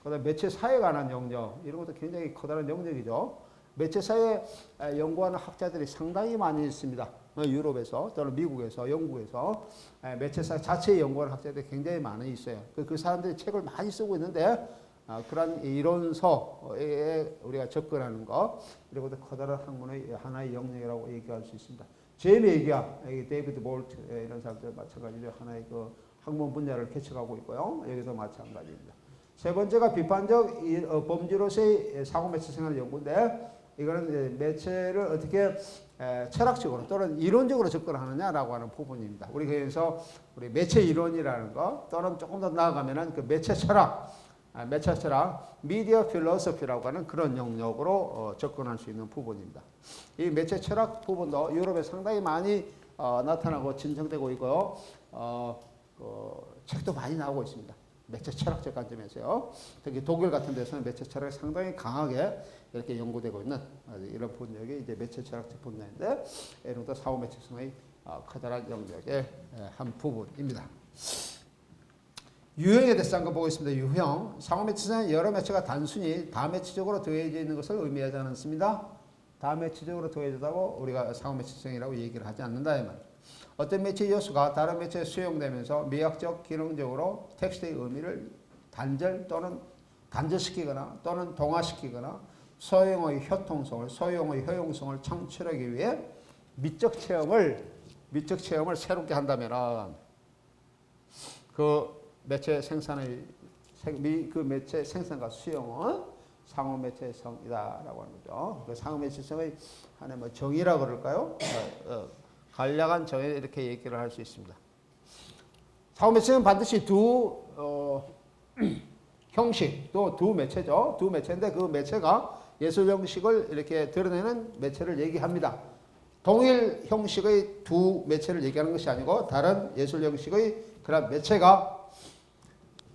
그다음 매체사에 관한 영역 이런 것도 굉장히 커다란 영역이죠. 매체사에 연구하는 학자들이 상당히 많이 있습니다. 유럽에서 또는 미국에서 영국에서 매체사 자체에 연구하는 학자들이 굉장히 많이 있어요. 그 사람들이 책을 많이 쓰고 있는데 그런 이론서에 우리가 접근하는 것 이런 것도 커다란 학문의 하나의 영역이라고 얘기할 수 있습니다. 재매개하, 데이비드 볼트 이런 사람들 마찬가지로 하나의 그 학문 분야를 개척하고 있고요. 여기도 마찬가지입니다. 세 번째가 비판적 범주로서의 상호 매체 생활 연구인데 이거는 매체를 어떻게 철학적으로 또는 이론적으로 접근하느냐라고 하는 부분입니다. 우리 그래서 우리 매체 이론이라는 거 또는 조금 더 나아가면은 그 매체 철학, 미디어 필로소피라고 하는 그런 영역으로 접근할 수 있는 부분입니다. 이 매체 철학 부분도 유럽에 상당히 많이 나타나고 진정되고 있고요. 책도 많이 나오고 있습니다. 매체 철학적 관점에서요. 특히 독일 같은 데서는 매체 철학이 상당히 강하게 이렇게 연구되고 있는 이런 분야이 이제 매체 철학적 분야인데 이런 것도 사후 매체성의 커다란 영역의 한 부분입니다. 유형에 대해서 한번 보겠습니다. 유형. 사후 매체성은 여러 매체가 단순히 다매체적으로 더해져 있는 것을 의미하지 않습니다. 다매체적으로 더해졌다고 우리가 사후 매체성이라고 얘기를 하지 않는다 이 말. 어떤 매체 요소가 다른 매체에 수용되면서 미학적, 기능적으로 텍스트의 의미를 단절 또는 단절시키거나 또는 동화시키거나 소형의 효통성을, 소형의 효용성을 창출하기 위해 미적 체험을 새롭게 한다면 그 매체 생산의 그 매체 생산과 수용은 상호 매체성이다라고 하는 거죠. 그 상호 매체성의 하나의 뭐 정의라 그럴까요? 간략한 정의 이렇게 얘기를 할 수 있습니다. 상호 매체는 반드시 두 형식, 또 두 매체죠. 두 매체인데 그 매체가 예술 형식을 이렇게 드러내는 매체를 얘기합니다. 동일 형식의 두 매체를 얘기하는 것이 아니고 다른 예술 형식의 그런 매체가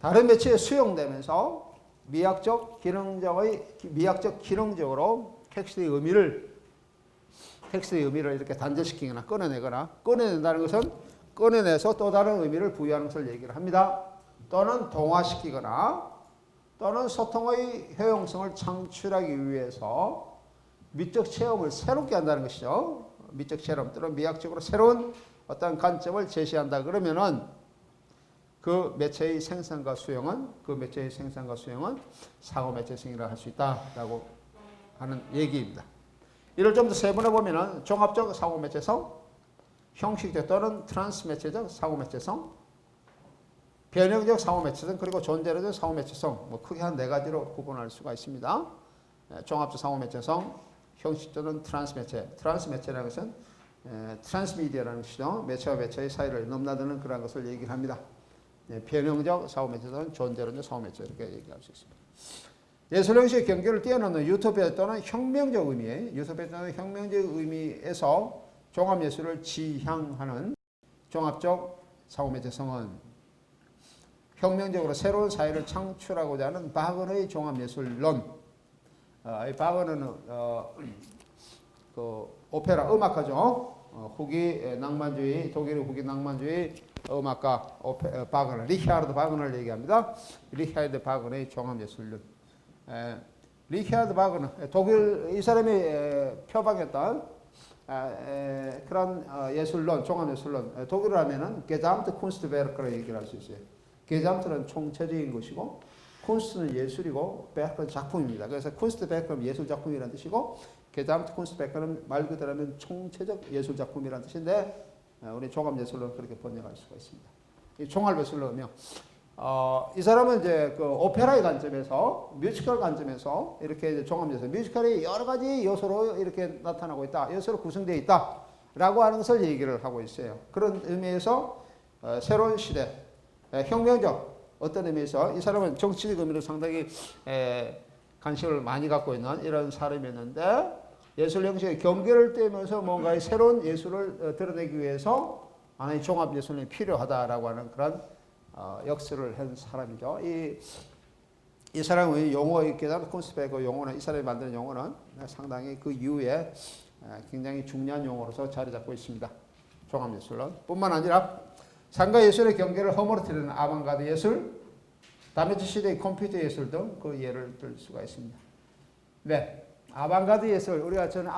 다른 매체에 수용되면서 미학적, 기능적으로 텍스트의 의미를 이렇게 단절시키거나 꺼내낸다는 것은 꺼내내서 또 다른 의미를 부여하는 것을 얘기를 합니다. 또는 동화시키거나 또는 소통의 효용성을 창출하기 위해서 미적 체험을 새롭게 한다는 것이죠. 미적 체험 또는 미학적으로 새로운 어떤 관점을 제시한다 그러면은 그 매체의 생산과 수용은 상호 매체성이라 할 수 있다라고 하는 얘기입니다. 이를 좀 더 세분해 보면은 종합적 상호 매체성, 형식적 또는 트랜스 매체적 상호 매체성, 변형적 상호 매체성, 그리고 존재론적 상호 매체성, 뭐 크게 한 네 가지로 구분할 수가 있습니다. 종합적 상호 매체성, 형식 또는 트랜스 매체. 트랜스 매체라는 것은 트랜스미디어라는 것이죠. 매체와 매체의 사이를 넘나드는 그런 것을 얘기를 합니다. 변형적 상호 매체성, 존재론적 상호 매체 이렇게 얘기할 수 있습니다. 예술 형식의 경계를 뛰어넘는 유토피아 또는 혁명적 의미에서 종합 예술을 지향하는 종합적 상호 매체성은 혁명적으로 새로운 사회를 창출하고자 하는 바그너의 종합 예술론. 이 바그너는 그 오페라 음악가죠. 후기 낭만주의, 독일의 후기 낭만주의 음악가 바그너, 리히아르드 바그너를 얘기합니다. 리히아르드 바그너의 종합예술론. 리히아르드 바그너, 독일 이 사람이 표방했던 그런 예술론, 종합예술론. 독일어 하면은 게잠트 쿤스트베르크라고 얘기를 할 수 있어요. 게잠트는 총체적인 것이고 쿤스트는 예술이고 베르크는 작품입니다. 그래서 쿤스트베르크는 예술 작품이라는 뜻이고 게잠트 쿤스트베르크는 말 그대로 하면 총체적 예술 작품이라는 뜻인데 우리 종합예술론 그렇게 번역할 수가 있습니다. 이 종합예술론은요. 이 사람은 이제 그 오페라의 관점에서, 뮤지컬 관점에서 이렇게 이제 종합예술, 뮤지컬이 여러 가지 요소로 이렇게 나타나고 있다, 요소로 구성되어 있다라고 하는 것을 얘기를 하고 있어요. 그런 의미에서 새로운 시대, 혁명적 어떤 의미에서 이 사람은 정치적 의미로 상당히 관심을 많이 갖고 있는 이런 사람이었는데 예술 형식의 경계를 떼면서 뭔가의 새로운 예술을 드러내기 위해서 하나의 종합 예술이 필요하다라고 하는 그런 역설을 한 사람이죠. 이 사람의 용어의 게다가 콘스페그 용어는 이 사람이 만드는 용어는 상당히 그 이후에 굉장히 중요한 용어로서 자리 잡고 있습니다. 종합 예술론 뿐만 아니라 상가 예술의 경계를 허물어뜨리는 아방가드 예술, 다메트 시대의 컴퓨터 예술 등 그 예를 들 수가 있습니다. 네, 아방가드 예술 우리가 전에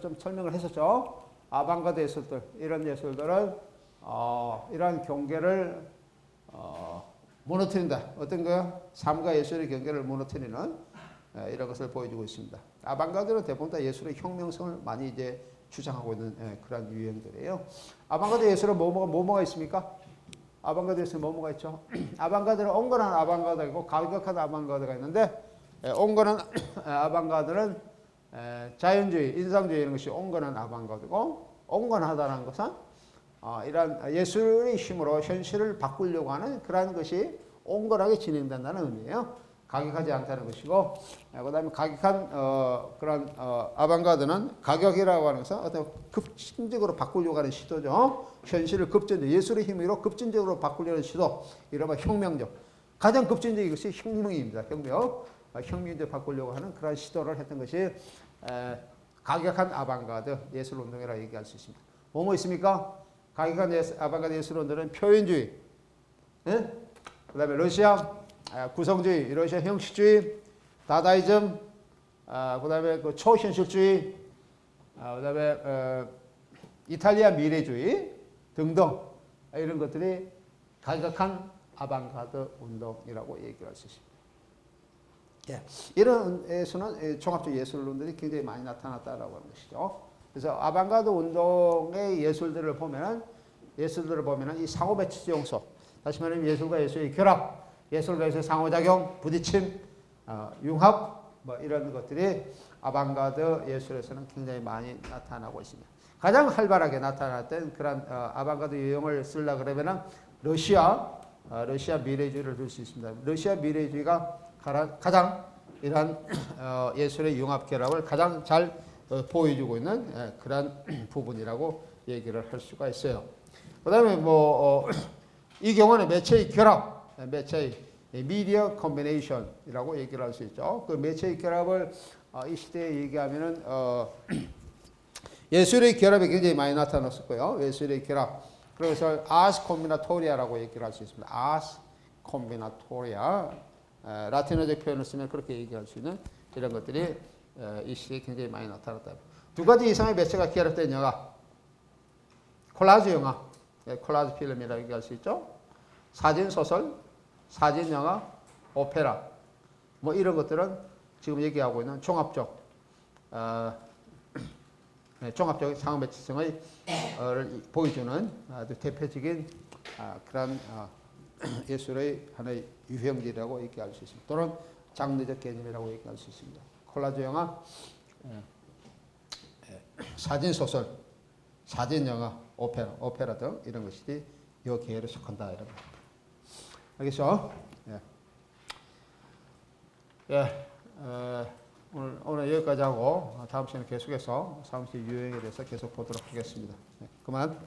좀 설명을 했었죠. 아방가드 예술들 이런 예술들은 이러한 경계를 무너뜨린다. 어떤 거요? 삶과 예술의 경계를 무너뜨리는 이런 것을 보여주고 있습니다. 아방가드는 대부분 다 예술의 혁명성을 많이 이제 주장하고 있는 그런 유형들이에요. 아방가드 예술은 뭐가 있습니까? 아방가드에서 뭐가 있죠? 아방가드는 온건한 아방가드가 있고 가격한 아방가드가 있는데 온건한 아방가드는 자연주의, 인상주의 이런 것이 온건한 아방가드고 온건하다는 것은 이러한 예술의 힘으로 현실을 바꾸려고 하는 그러한 것이 온건하게 진행된다는 의미예요. 가격하지 않다는 것이고, 그 다음에 가격한 그런 아방가드는 가격이라고 하는 것은 어떤 급진적으로 바꾸려고 하는 시도죠. 현실을 예술의 힘으로 급진적으로 바꾸려는 시도, 이른바 혁명적. 가장 급진적인 것이 혁명입니다. 혁명적 바꾸려고 하는 그런 시도를 했던 것이 가격한 아방가드 예술운동이라고 얘기할 수 있습니다. 뭐뭐 있습니까? 가격한 아방가드 예술운동은 표현주의, 예? 그 다음에 러시아 구성주의, 러시아 형식주의, 다다이즘, 그 다음에 그 초현실주의, 그 다음에 이탈리아 미래주의 등등 이런 것들이 가격한 아방가드 운동이라고 얘기할 수 있습니다. 예, 이런 에서는 종합적 예술론들이 굉장히 많이 나타났다라고 하는 것이죠. 그래서 아방가드 운동의 예술들을 보면은 이 상호 배치적 요소, 다시 말하면 예술과 예술의 결합, 예술과 예술의 상호작용, 부딪힘, 융합 뭐 이런 것들이 아방가드 예술에서는 굉장히 많이 나타나고 있습니다. 가장 활발하게 나타났던 그런 아방가드 유형을 쓰려고 그러면은 러시아 미래주의를 들 수 있습니다. 러시아 미래주의가 가장 이러한 예술의 융합 결합을 가장 잘 보여주고 있는 그런 부분이라고 얘기를 할 수가 있어요. 그 다음에 이 경우는 매체의 결합, 매체의 미디어 컴비네이션이라고 얘기를 할 수 있죠. 그 매체의 결합을 이 시대에 얘기하면은 예술의 결합이 굉장히 많이 나타났었고요. 예술의 결합. 그래서 아스 콤비나토리아라고 얘기를 할 수 있습니다. 아스 콤비나토리아. 라틴어적 표현을 쓰면 그렇게 얘기할 수 있는 이런 것들이 이 시대에 굉장히 많이 나타났다. 두 가지 이상의 매체가 결합된 영화. 콜라주 영화. 콜라주 필름이라고 얘기할 수 있죠. 사진 소설, 사진 영화, 오페라. 뭐 이런 것들은 지금 얘기하고 있는 종합적 상호 매체성을 보여주는 아주 대표적인 그런 예술의 하나의 유형들이라고 얘기할 수 있습니다. 또는 장르적 개념이라고 얘기할 수 있습니다. 콜라주 영화, 사진 소설, 사진 영화, 오페라 등 이런 것이 이 계열에 속한다 이런 겁니다. 알겠죠? 오늘 여기까지 하고 다음 시간에 계속해서 사무실 유형에 대해서 계속 보도록 하겠습니다. 그만.